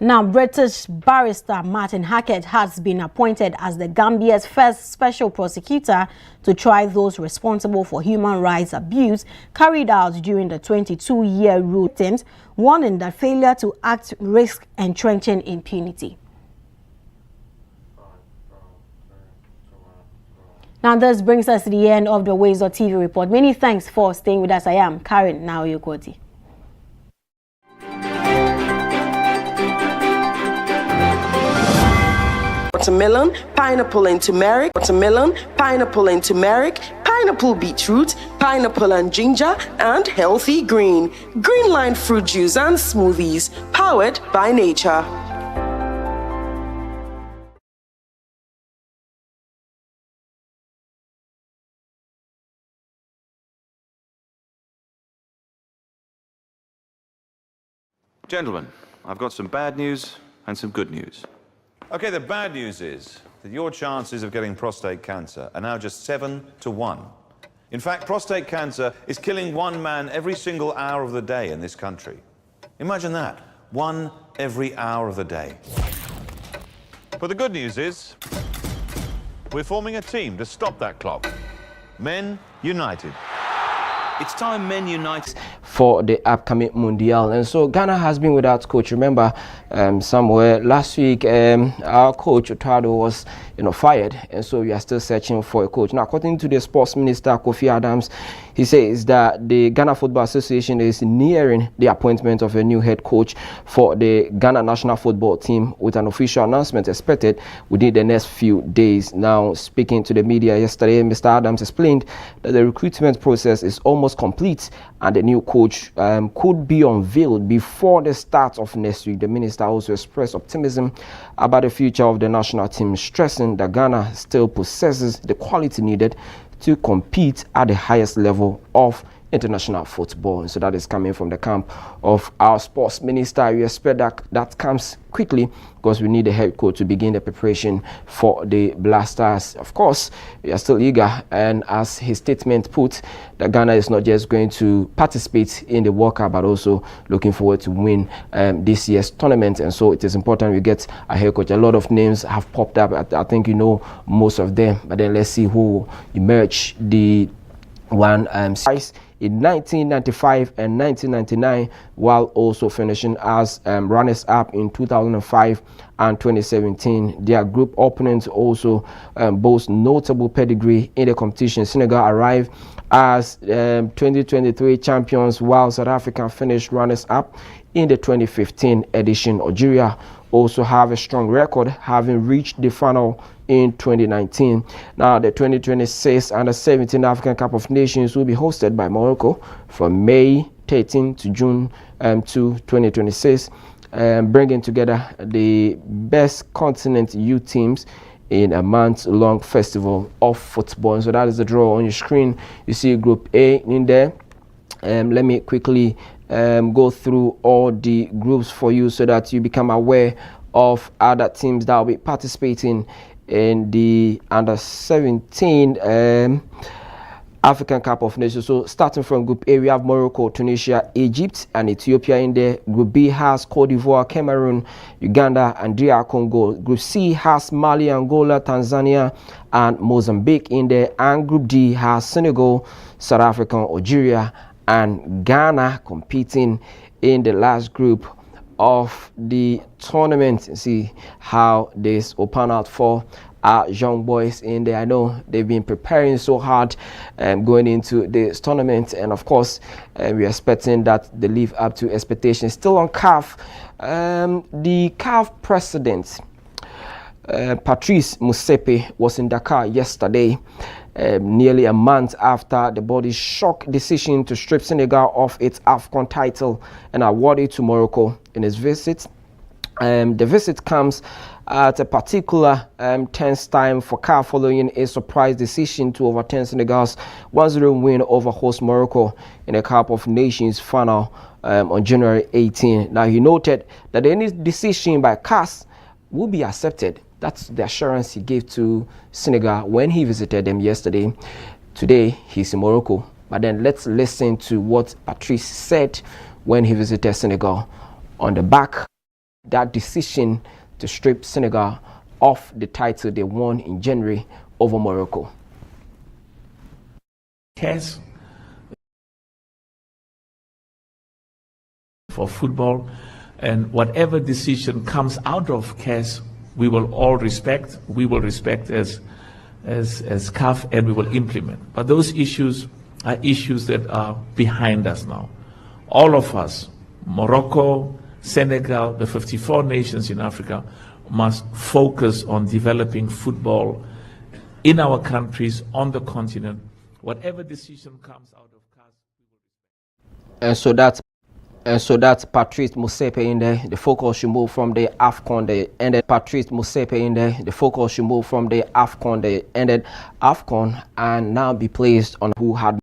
Now, British barrister Martin Hackett has been appointed as the Gambia's first special prosecutor to try those responsible for human rights abuse carried out during the 22-year rule, warning that failure to act risks entrenching impunity. Now, this brings us to the end of the WoezorTV report. Many thanks for staying with us. I am Karen Naoyokoti. Watermelon, pineapple and turmeric, watermelon, pineapple and turmeric, pineapple beetroot, pineapple and ginger, and healthy green. Green Line fruit juice and smoothies, powered by nature. Gentlemen, I've got some bad news and some good news. Okay, the bad news is that your chances of getting prostate cancer are now just 7 to 1. In fact, prostate cancer is killing 1 man every single hour of the day in this country. Imagine that, 1 every hour of the day. But the good news is, we're forming a team to stop that clock. Men United. It's time men unite for the upcoming Mundial. And so Ghana has been without coach. Remember, somewhere last week, our coach Otado was fired, and so we are still searching for a coach. Now, according to the sports minister Kofi Adams, he says that the Ghana Football Association is nearing the appointment of a new head coach for the Ghana national football team, with an official announcement expected within the next few days. Now, speaking to the media yesterday, Mr. Adams explained that the recruitment process is almost complete and the new coach could be unveiled before the start of next week. The minister also expressed optimism about the future of the national team, stressing that Ghana still possesses the quality needed to compete at the highest level of international football. And so that is coming from the camp of our sports minister. We expect that comes quickly because we need the head coach to begin the preparation for the Blasters. Of course, we are still eager, and as his statement put, that Ghana is not just going to participate in the World Cup but also looking forward to win this year's tournament. And so it is important we get a head coach. A lot of names have popped up. I think you know most of them, but then let's see who emerge. The one in 1995 and 1999, while also finishing as runners-up in 2005 and 2017. Their group opponents also boast notable pedigree in the competition. Senegal arrived as 2023 champions, while South Africa finished runners-up in the 2015 edition. Algeria also have a strong record, having reached the final in 2019. Now, the 2026 Under-17 African Cup of Nations will be hosted by Morocco from May 13 to June 2026, bringing together the best continent youth teams in a month-long festival of football. And so that is the draw on your screen. You see Group A in there. Let me quickly go through all the groups for you so that you become aware of other teams that will be participating in the Under-17 African Cup of Nations. So starting from Group A, we have Morocco, Tunisia, Egypt, and Ethiopia in there. Group B has Cote d'Ivoire, Cameroon, Uganda, and DR Congo. Group C has Mali, Angola, Tanzania, and Mozambique in there. And Group D has Senegal, South Africa, Algeria, and Ghana competing in the last group of the tournament. See how this will pan out for our young boys in there. I know they've been preparing so hard going into this tournament, and of course we're expecting that they live up to expectations. Still on CAF, the CAF president Patrice Motsepe was in Dakar yesterday, nearly a month after the body's shock decision to strip Senegal of its AFCON title and award it to Morocco. In his visit, the visit comes at a particular tense time for CAF following a surprise decision to overturn Senegal's 1-0 win over host Morocco in the Cup of Nations final on January 18. Now, he noted that any decision by CAF will be accepted. That's the assurance he gave to Senegal when he visited them yesterday. Today, he's in Morocco. But then let's listen to what Patrice said when he visited Senegal on the back of that decision to strip Senegal of the title they won in January over Morocco. CAS for football, and whatever decision comes out of CAS, we will all respect. We will respect as CAF, and we will implement. But those issues are issues that are behind us now. All of us, Morocco, Senegal, the 54 nations in Africa, must focus on developing football in our countries, on the continent. Whatever decision comes out of CAS, and so that's Patrice Motsepe in there. The focus should move from the AFCON. They ended Patrice Motsepe in there. The focus should move from the AFCON. They ended AFCON and now be placed on who had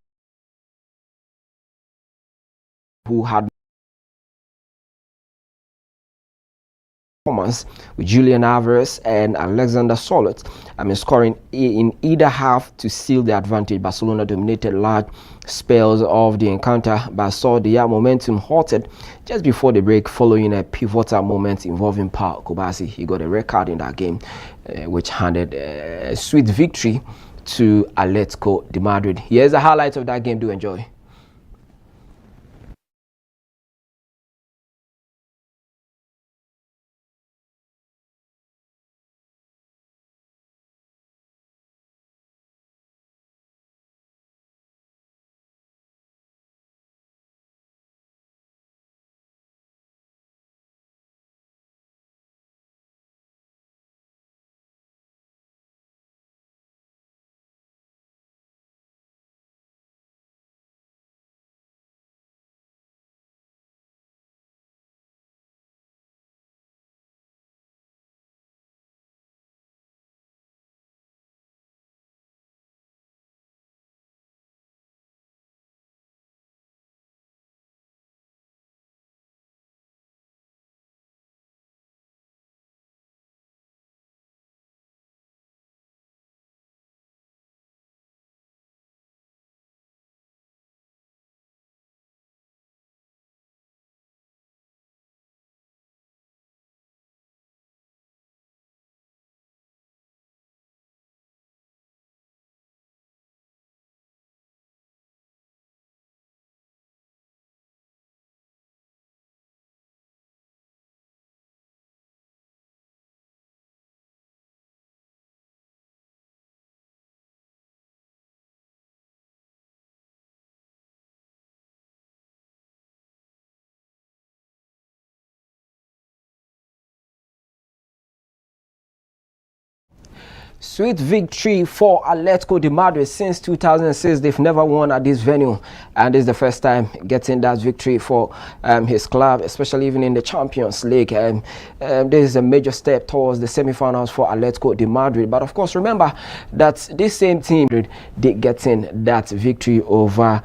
performance with Julian Alvarez and Alexander Sørloth scoring in either half to seal the advantage. Barcelona dominated large spells of the encounter but saw their momentum halted just before the break following a pivotal moment involving Paul Kobasi. He got a red card in that game, which handed a sweet victory to Atletico de Madrid. Here's the highlights of that game. Do enjoy. Sweet victory for Atletico de Madrid. Since 2006, they've never won at this venue, and this is the first time getting that victory for his club, especially even in the Champions League. This is a major step towards the semi-finals for Atletico de Madrid. But of course, remember that this same team did getting that victory over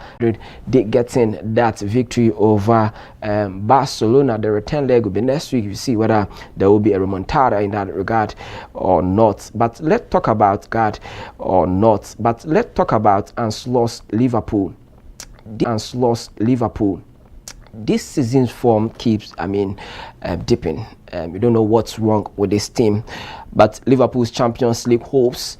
Barcelona. The return leg will be next week. You see whether there will be a remontada in that regard or not. But let's talk about Ancelot's Liverpool. This season's form keeps, dipping. We don't know what's wrong with this team, but Liverpool's Champions League hopes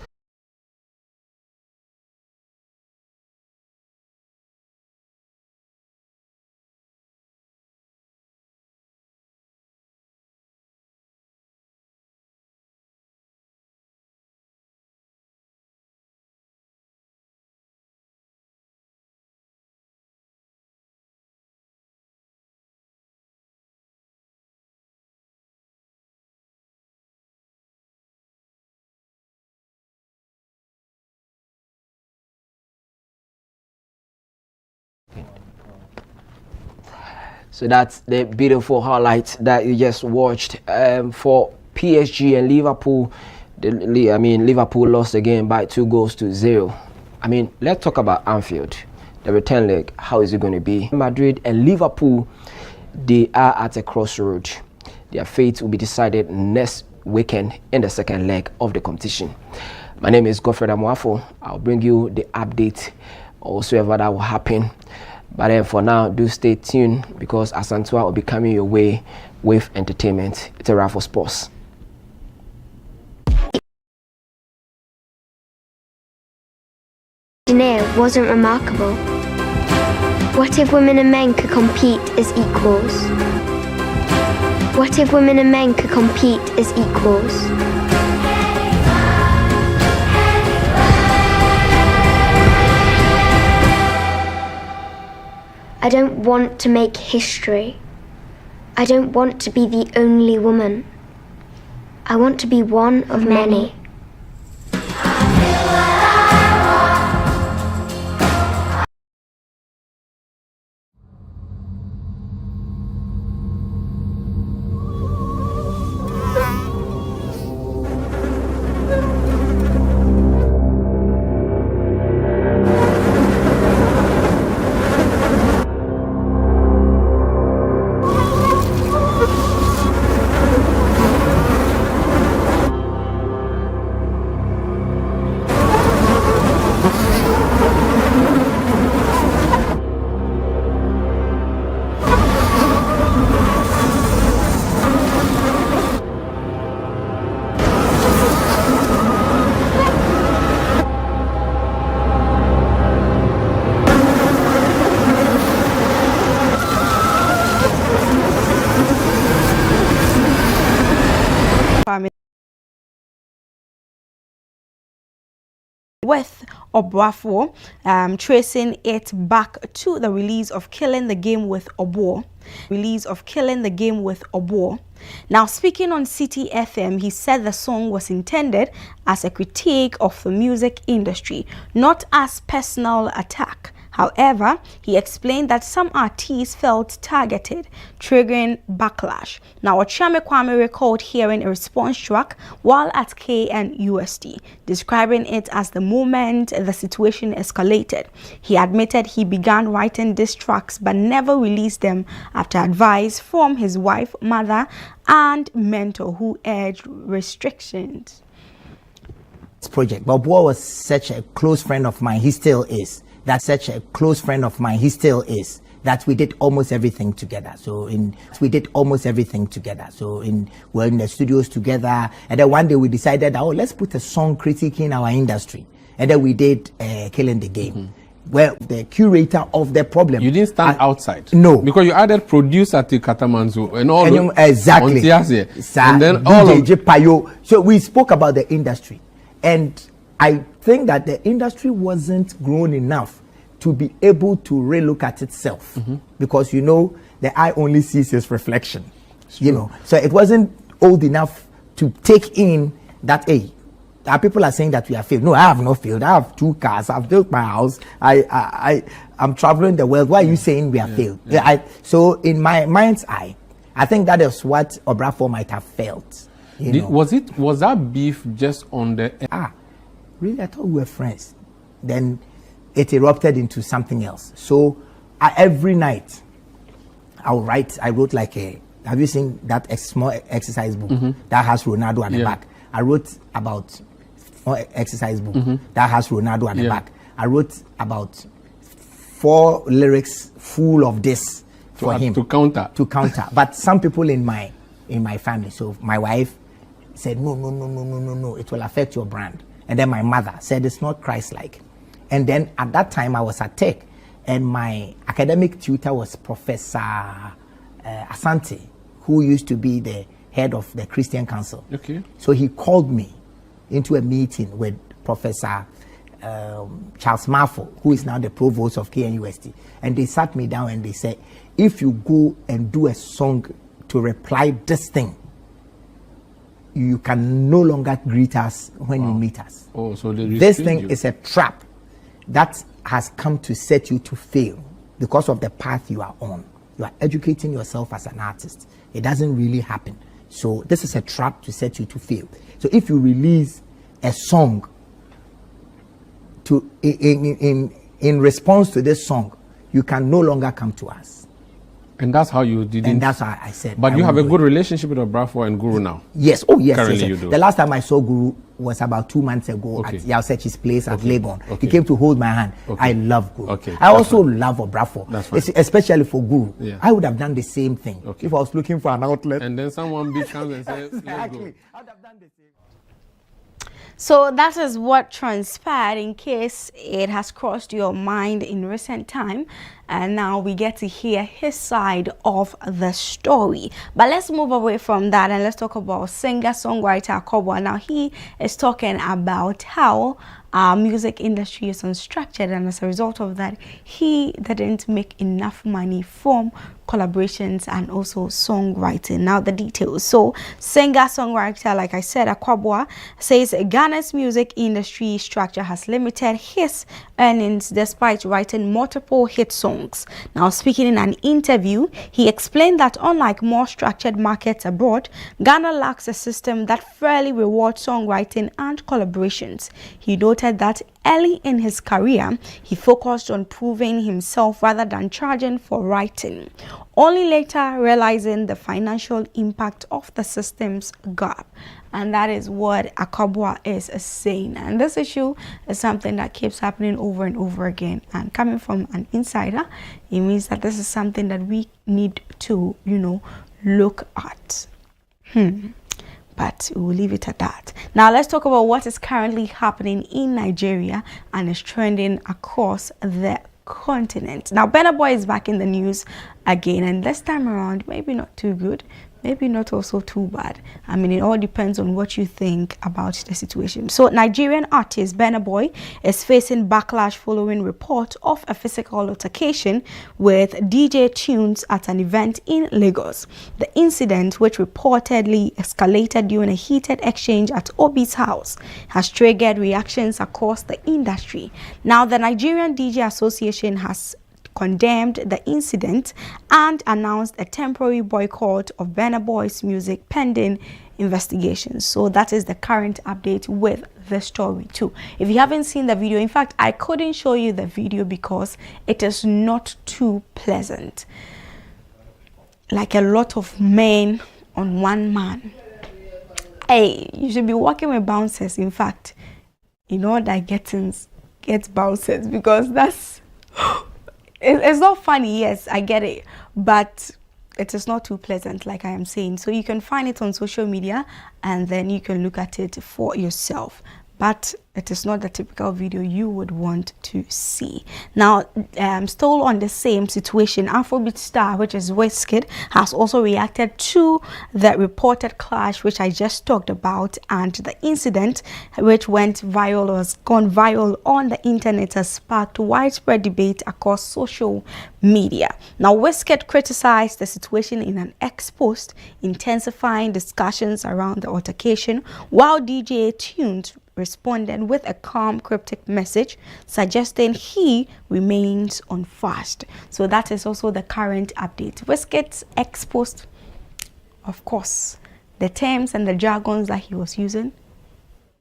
So that's the beautiful highlight that you just watched for PSG and Liverpool. Liverpool lost again by 2-0. Let's talk about Anfield, the return leg. How is it going to be? Madrid and Liverpool, they are at a crossroad. Their fate will be decided next weekend in the second leg of the competition. My name is Godfred Amuafo. I'll bring you the update or whatsoever that will happen. But then for now, do stay tuned because Asantua will be coming your way with entertainment. It's a wrap for sports. Engineer wasn't remarkable. What if women and men could compete as equals? What if women and men could compete as equals? I don't want to make history. I don't want to be the only woman. I want to be one of many. With Obuafo, tracing it back to the release of Killing the Game with Obuo. Now, speaking on City FM, he said the song was intended as a critique of the music industry, not as personal attack. However, he explained that some artists felt targeted, triggering backlash. Now, Ochiame Kwame recalled hearing a response track while at KNUST, describing it as the moment the situation escalated. He admitted he began writing these tracks but never released them after advice from his wife, mother, and mentor who urged restrictions. Project. Bob Bob was such a close friend of mine. He still is. That we did almost everything together. We were in the studios together, and then one day we decided, let's put a song critiquing our industry, and then we did Killing the Game. Well, the curator of the problem. You didn't stand outside. No, because you added producer to Katamanzu and all. Exactly. And then all of Payo. So we spoke about the industry, and I think that the industry wasn't grown enough to be able to relook at itself, because the eye only sees its reflection. So it wasn't old enough to take in that people are saying that we have failed. No, I have not failed. I have 2 cars. I've built my house. I'm traveling the world. Why are you saying we have failed? So in my mind's eye, I think that is what Obrafo might have felt. Was that beef just on the... Really? I thought we were friends. Then it erupted into something else. So every night, I wrote like a... Have you seen that small exercise book that has Ronaldo at the back? I wrote about exercise book that has Ronaldo at the back. I wrote about 4 lyrics full of this for him to counter. But some people in my family, so my wife said no, it will affect your brand. And then my mother said it's not Christ-like. And then at that time I was at Tech, and my academic tutor was Professor Asante, who used to be the head of the Christian Council. Okay. So he called me into a meeting with Professor Charles Marfo, who is now the provost of KNUST. And they sat me down and they said, if you go and do a song to reply this thing, you can no longer greet us when you meet us. Oh, so this thing is a trap that has come to set you to fail because of the path you are on. You are educating yourself as an artist. It doesn't really happen. So this is a trap to set you to fail. So if you release a song in response to this song, you can no longer come to us. And that's how you did it. And that's how I said. But you have a good relationship with Obrafo and Guru now. Yes. Oh, yes. Currently yes. you do. The last time I saw Guru was about 2 months ago at Yaosechi's place at Legon. He came to hold my hand. I love Guru. I also love Obrafo, especially for Guru. Yeah. I would have done the same thing if I was looking for an outlet. And then someone big comes and says, exactly. I would have done the same. So that is what transpired, in case it has crossed your mind in recent time. And now we get to hear his side of the story. But let's move away from that and let's talk about singer-songwriter Akobua. Now he is talking about how our music industry is unstructured, and as a result of that, he didn't make enough money from collaborations and also songwriting. Now the details. So singer-songwriter, like I said, Akobua says Ghana's music industry structure has limited his earnings despite writing multiple hit songs. Now speaking in an interview, he explained that unlike more structured markets abroad, Ghana lacks a system that fairly rewards songwriting and collaborations. He noted that early in his career, he focused on proving himself rather than charging for writing, only later realizing the financial impact of the system's gap. And that is what Akobua is saying. And this issue is something that keeps happening over and over again. And coming from an insider, it means that this is something that we need to, look at. But we'll leave it at that. Now let's talk about what is currently happening in Nigeria and is trending across the continent. Now Burna Boy is back in the news again, and this time around maybe not too good, maybe not also too bad. I mean, it all depends on what you think about the situation. So Nigerian artist Burna Boy is facing backlash following report of a physical altercation with DJ Tunes at an event in Lagos. The incident, which reportedly escalated during a heated exchange at Obi's house, has triggered reactions across the industry. Now the Nigerian DJ Association has condemned the incident and announced a temporary boycott of Burna Boy's music pending investigations. So that is the current update with the story too. If you haven't seen the video, in fact, I couldn't show you the video because it is not too pleasant. Like a lot of men on one man. Hey, you should be working with bouncers. In fact, that gets bouncers, because that's it's not funny. Yes, I get it, but it is not too pleasant, like I am saying. So you can find it on social media and then you can look at it for yourself. But it is not the typical video you would want to see. Now, still on the same situation, Afrobeat star, which is Wizkid, has also reacted to the reported clash, which I just talked about, and the incident, which went viral or has gone viral on the internet, has sparked widespread debate across social media. Now, Wizkid criticized the situation in an X post, intensifying discussions around the altercation, while DJ Tunes responded with a calm cryptic message suggesting he remains on fast. So that is also the current update. Wizkid's exposed, of course, the terms and the jargons that he was using.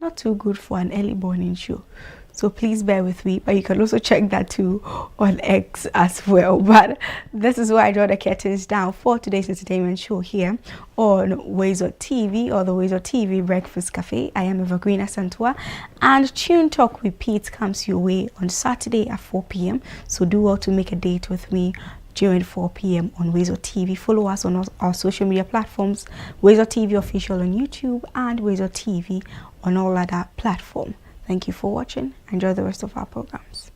Not too good for an early morning show. So please bear with me, but you can also check that too on X as well. But this is where I draw the curtains down for today's entertainment show here on WoezorTV or the WoezorTV Breakfast Cafe. I am Evergreen Santua, and Tune Talk Repeat comes your way on Saturday at 4 p.m. So do well to make a date with me during 4 p.m. on WoezorTV. Follow us on our social media platforms, WoezorTV Official on YouTube and WoezorTV on all other platforms. Thank you for watching. Enjoy the rest of our programs.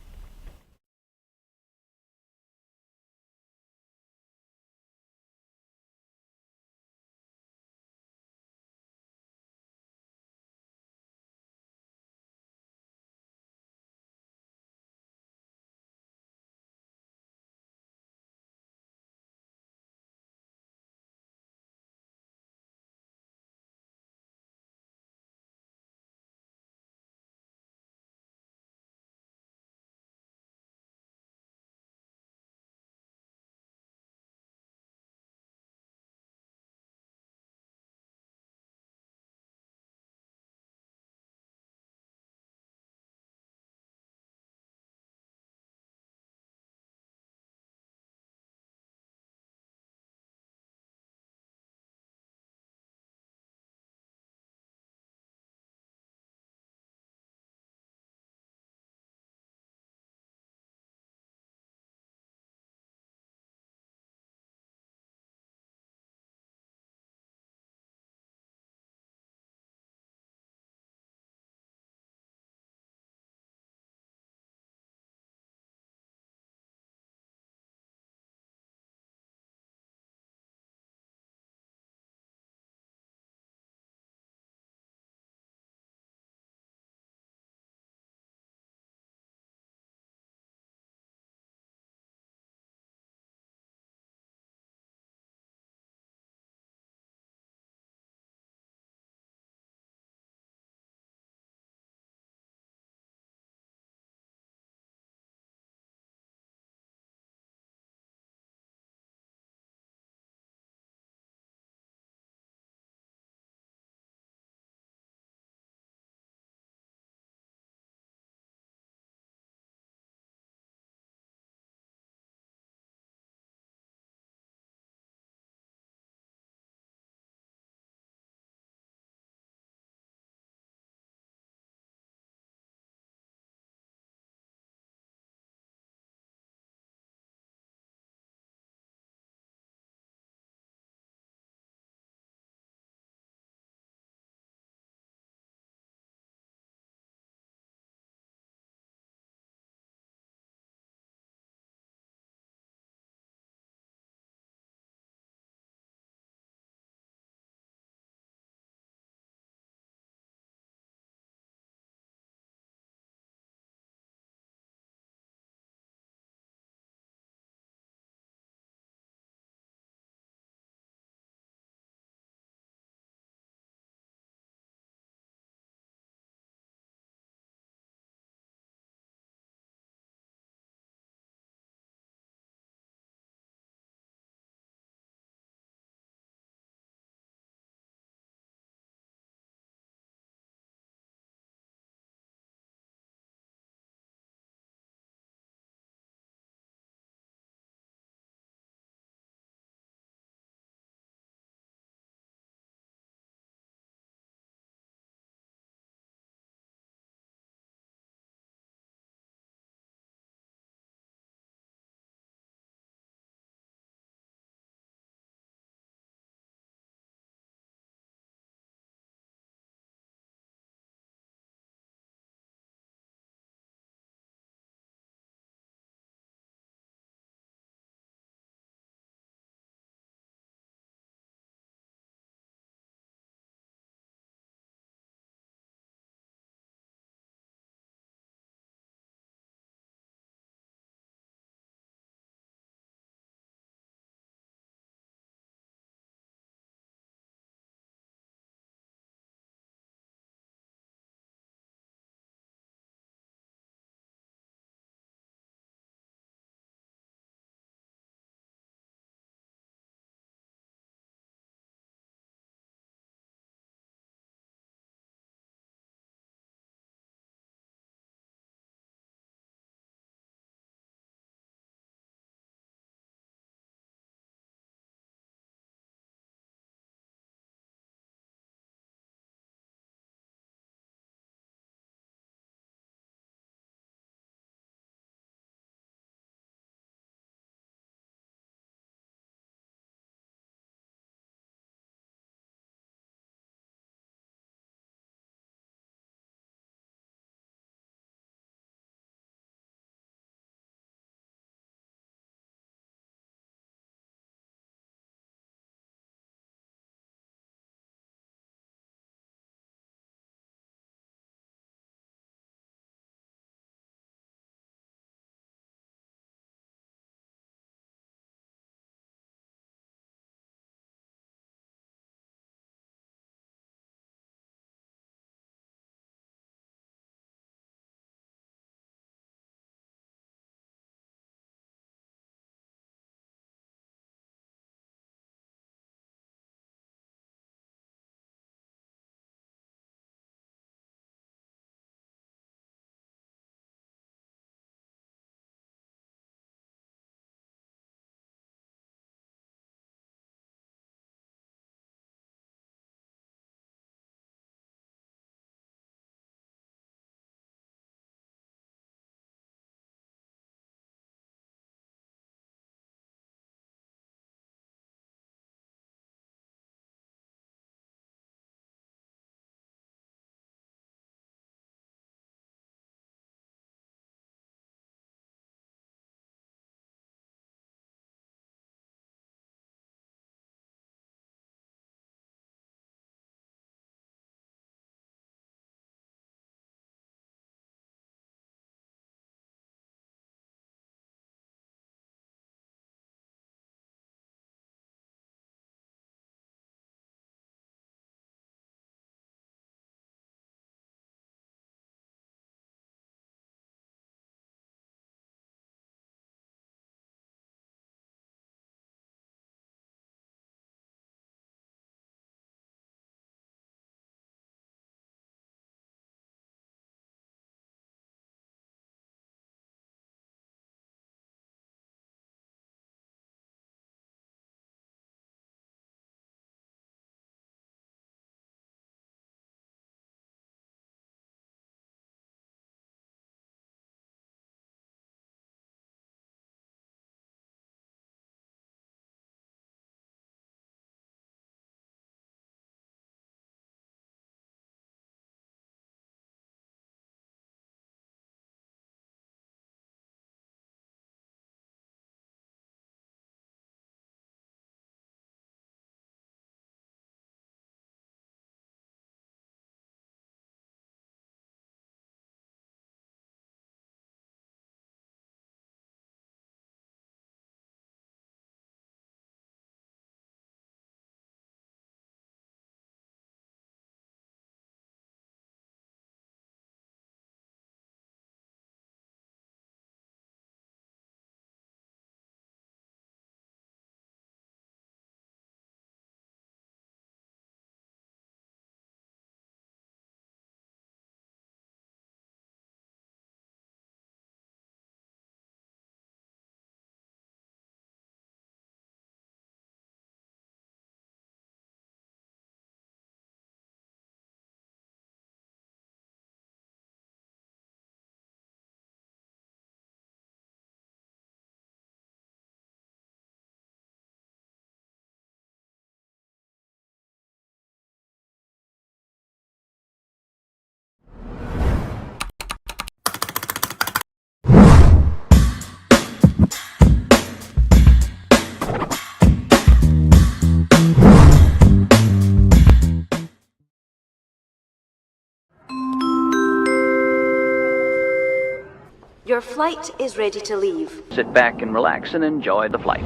Your flight is ready to leave. Sit back and relax and enjoy the flight.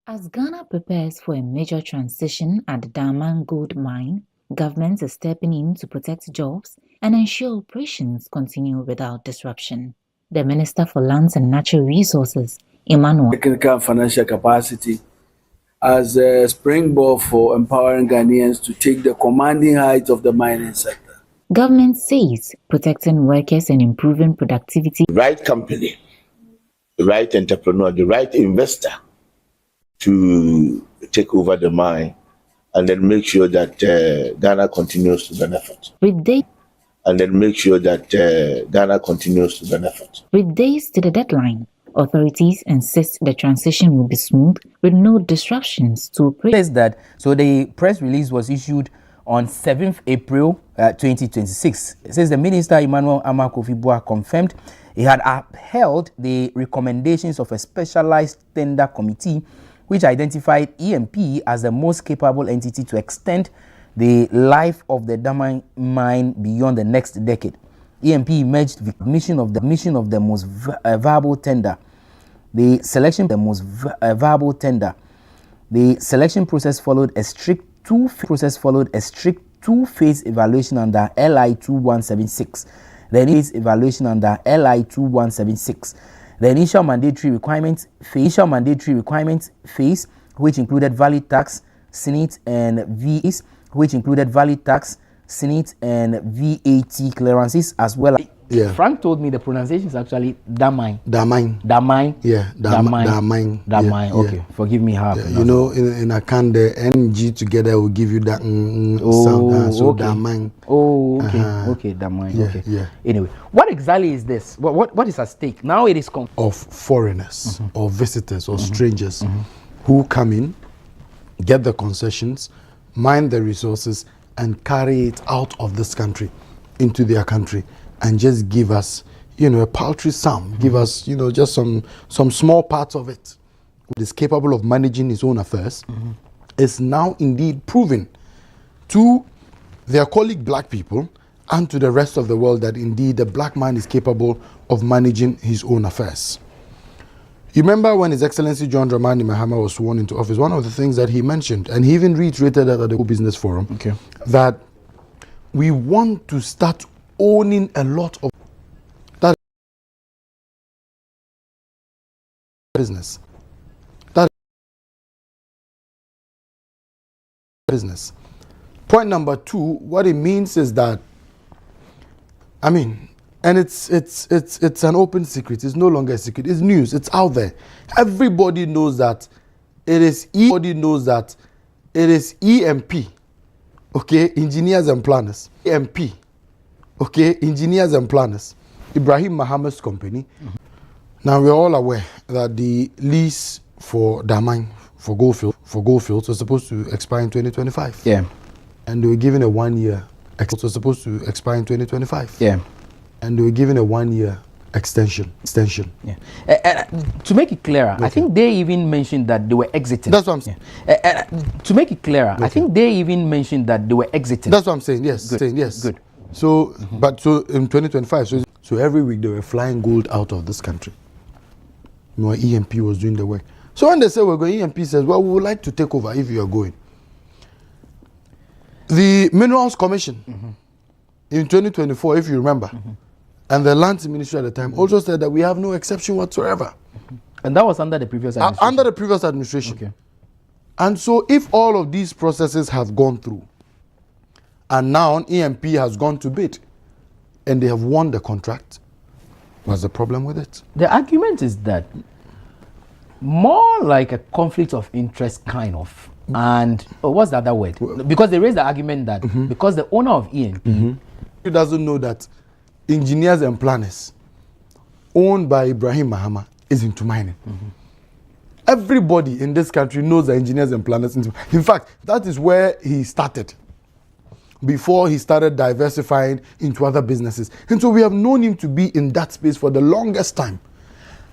As Ghana prepares for a major transition at the Diamond Gold Mine, government is stepping in to protect jobs and ensure operations continue without disruption. The Minister for Lands and Natural Resources, Emmanuel, technical and financial capacity as a springboard for empowering Ghanaians to take the commanding heights of the mining sector. Government says protecting workers and improving productivity. The right company, the right entrepreneur, the right investor to take over the mine and then make sure that Ghana continues to benefit. With days to the deadline, authorities insist the transition will be smooth with no disruptions to operations. So the press release was issued on 7th April 2026. It says the Minister Emmanuel Amakofi-Boa confirmed he had upheld the recommendations of a specialized tender committee which identified EMP as the most capable entity to extend the life of the diamond mine beyond the next decade. EMP emerged with the mission of the most viable tender. The selection process followed a strict two-phase evaluation under LI 2176. The initial mandatory requirements phase, which included valid tax, Senate and VAs, which included valid tax, Senate and VAT clearances as well. Yeah. Frank told me the pronunciation is actually Damine. Yeah, Damine. Yeah, okay. Forgive me half. Yeah, you know, in Akan, the NG together will give you that sound. So okay. Damine. Oh, okay. Okay, Damine. Yeah, okay. yeah. Anyway, what exactly is this? What is at stake? Now it is of foreigners or visitors or strangers who come in, get the concessions, mine the resources, and carry it out of this country into their country. And just give us, a paltry sum. Give us, just some small parts of it. Who is capable of managing his own affairs, is now indeed proven to their colleague black people and to the rest of the world that indeed the black man is capable of managing his own affairs. You remember when His Excellency John Dramani Mahama was sworn into office, one of the things that he mentioned, and he even reiterated that at the Business Forum, that we want to start owning a lot of that business. Point number 2, what it means is that, and it's an open secret. It's no longer a secret. It's news. It's out there. Everybody knows that it is EMP. Okay, engineers and planners. EMP. Okay, engineers and planners. Ibrahim Mohammed's company. Now we're all aware that the lease for Damine for Goldfields was supposed to expire in 2025. Yeah. And they were given a 1 year. It was supposed to expire in 2025. Yeah. And they were given a 1 year extension. Yeah. To make it clearer, I think they even mentioned that they were exiting. That's what I'm saying. To make it clearer, I think they even mentioned that they were exiting. That's what I'm saying. Yes. Good. Saying yes. Good. So, so in 2025, so every week they were flying gold out of this country. EMP was doing the work. So when they say we're going, EMP says, well, we would like to take over if you are going. The Minerals Commission in 2024, if you remember, and the Lands Ministry at the time also said that we have no exception whatsoever. And that was under the previous administration? Under the previous administration. Okay. And so if all of these processes have gone through, and now EMP has gone to bid, and they have won the contract, what's the problem with it? The argument is that More like a conflict of interest, kind of. And what's the other word? Because they raised the argument that because the owner of EMP he doesn't know that engineers and planners owned by Ibrahim Mahama is into mining. Everybody in this country knows the engineers and planners. In fact, that is where he started before he started diversifying into other businesses. And so we have known him to be in that space for the longest time.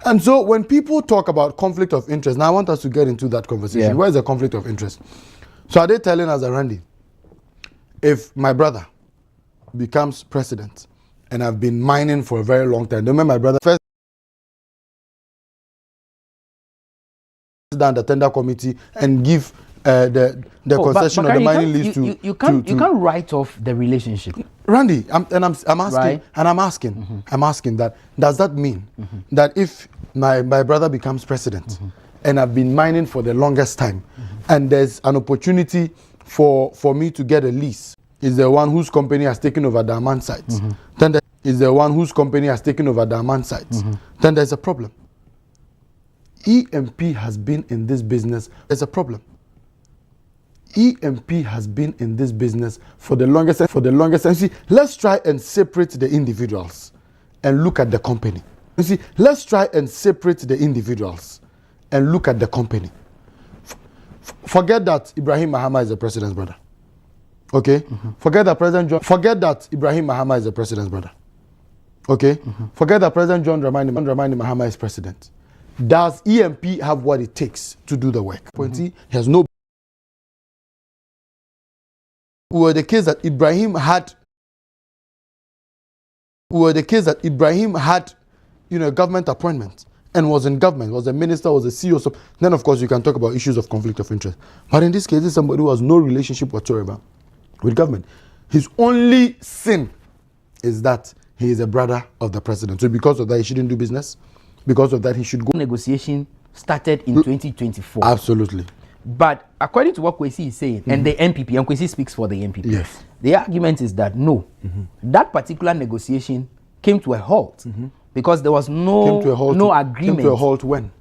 And so when people talk about conflict of interest, now I want us to get into that conversation. Yeah. Where is the conflict of interest? So are they telling us, Randy, if my brother becomes president and I've been mining for a very long time, remember my brother first down the tender committee and give the concession of the mining lease to you can't write off the relationship. Randy, I'm asking, Right. I'm asking that, does that mean that if my brother becomes president and I've been mining for the longest time and there's an opportunity for me to get a lease, is the one whose company has taken over the Amman sites, then is the one whose company has taken over the Amman sites, then there's a problem. EMP has been in this business, there's a problem. EMP has been in this business for the longest time. See, let's try and separate the individuals and look at the company. You see, let's try and separate the individuals and look at the company. Forget that Ibrahim Mahama is the president's brother. Okay? Forget that Ibrahim Mahama is the president's brother. Okay? Forget that President John Dramani Mahama is president. Does EMP have what it takes to do the work? He has no. Were the case that Ibrahim had, government appointment and was in government, was a minister, was a CEO, so then of course you can talk about issues of conflict of interest. But in this case, this is somebody who has no relationship whatsoever with government. His only sin is that he is a brother of the president. So because of that, he shouldn't do business. Because of that, he should go. Negotiation started in 2024. Absolutely. But according to what Kwesi is saying, and the MPP, and Kwesi speaks for the MPP, yes, the argument is that no, that particular negotiation came to a halt because there was no agreement. Came to a halt when?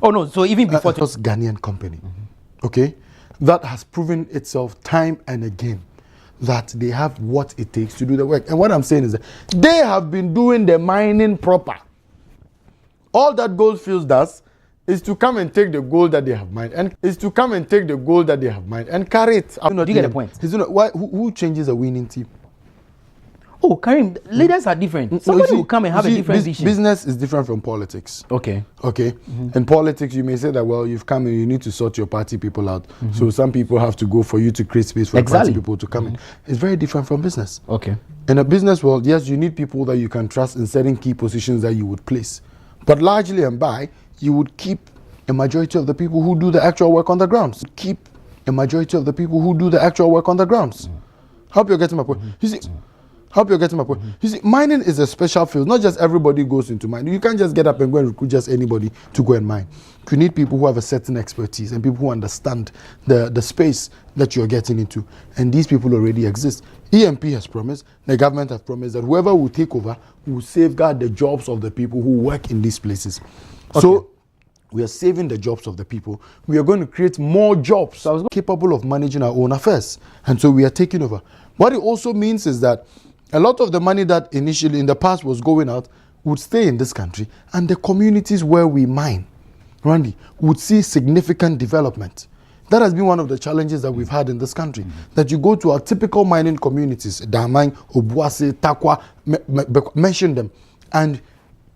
Oh no, so even before it was Ghanaian company, okay, that has proven itself time and again that they have what it takes to do the work. And what I'm saying is that they have been doing the mining proper. All that Goldfields does is to come and take the gold that they have mined and carry it. Do you get the point? Who changes a winning team? Oh, Karim, leaders are different. Somebody will come and have a different vision. Business is different from politics. Okay. In politics, you may say that, well, you've come and you need to sort your party people out. So some people have to go for you to create space for party people to come in. It's very different from business. Okay. In a business world, yes, you need people that you can trust in certain key positions that you would place. But largely and by, you would keep a majority of the people who do the actual work on the grounds. Hope you're getting my point. You see, mining is a special field. Not just everybody goes into mining. You can't just get up and go and recruit just anybody to go and mine. You need people who have a certain expertise and people who understand the space that you're getting into. And these people already exist. EMP has promised, the government has promised that whoever will take over will safeguard the jobs of the people who work in these places. Okay. So we are saving the jobs of the people. We are going to create more jobs capable of managing our own affairs. And so we are taking over. What it also means is that a lot of the money that initially in the past was going out would stay in this country, and the communities where we mine, Randy, would see significant development. That has been one of the challenges that we've had in this country. That you go to our typical mining communities, Damang, Obuasi, Takwa, mention them, and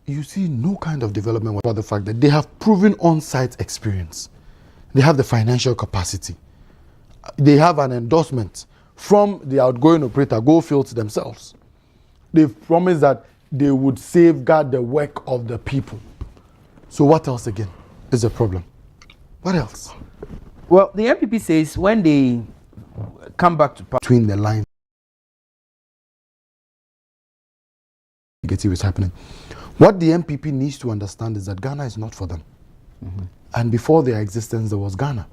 you see no kind of development about the fact that they have proven on-site experience. They have the financial capacity. They have an endorsement from the outgoing operator, Goldfields themselves. They've promised that they would safeguard the work of the people. So what else again is a problem? What else? Well, the MPP says when they come back to power, between the lines, negative is happening. What the MPP needs to understand is that Ghana is not for them. And before their existence, there was Ghana.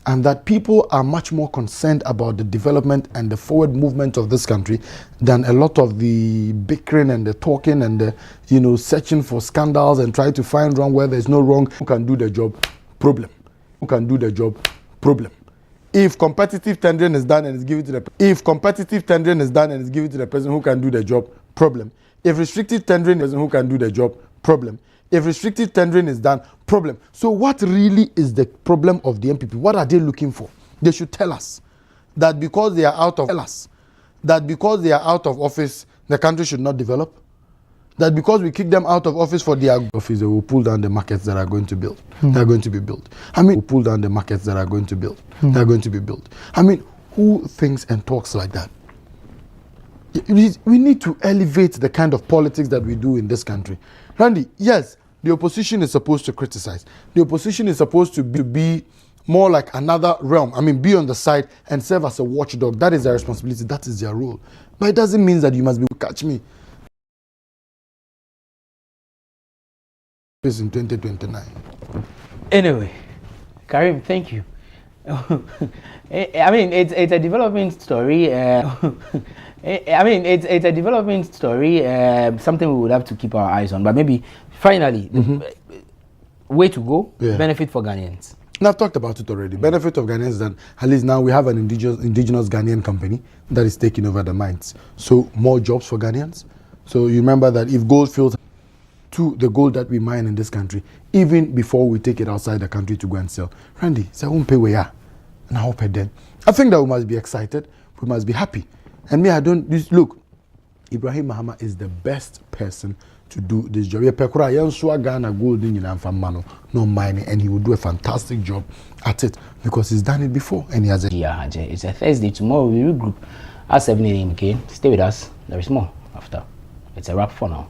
and that people are much more concerned about the development and the forward movement of this country than a lot of the bickering and the talking and the, you know, searching for scandals and try to find wrong where there's no wrong. Who can do the job? Problem. Who can do the job? Problem. If competitive tendering is done and it's given to the person who can do the job, problem. If restricted tendering is who can do the job, problem. If restricted tendering is done, problem. So what really is the problem of the MPP? What are they looking for? They should tell us that because they are out of office, the country should not develop. That because we kick them out of office for their office, they will pull down the markets that are going to build. They are going to be built. I mean, we'll pull down the markets that are going to build. They are going to be built. I mean, who thinks and talks like that? We need to elevate the kind of politics that we do in this country. Randy, yes, the opposition is supposed to criticize. The opposition is supposed to be more like another realm. I mean, be on the side and serve as a watchdog. That is their responsibility. That is their role. But it doesn't mean that you must be catch me in 2029. Anyway, Karim, thank you. I mean, it's a developing story. It's a developing story. Something we would have to keep our eyes on. But maybe finally, way to go, benefit for Ghanaians. Now, I've talked about it already. Benefit of Ghanaians, that at least now we have an indigenous Ghanaian company that is taking over the mines. So more jobs for Ghanaians. So you remember that if gold fields to the gold that we mine in this country, even before we take it outside the country to go and sell. Randy, say won't pay where ya. Now pay them. I think that we must be excited. We must be happy. And me, I don't look. Ibrahim Mahama is the best person to do this job. Ghana gold in no mining, and he will do a fantastic job at it because he's done it before and he has a It's a Thursday. Tomorrow we regroup at 7 a.m. Okay, stay with us. There is more after. It's a wrap for now.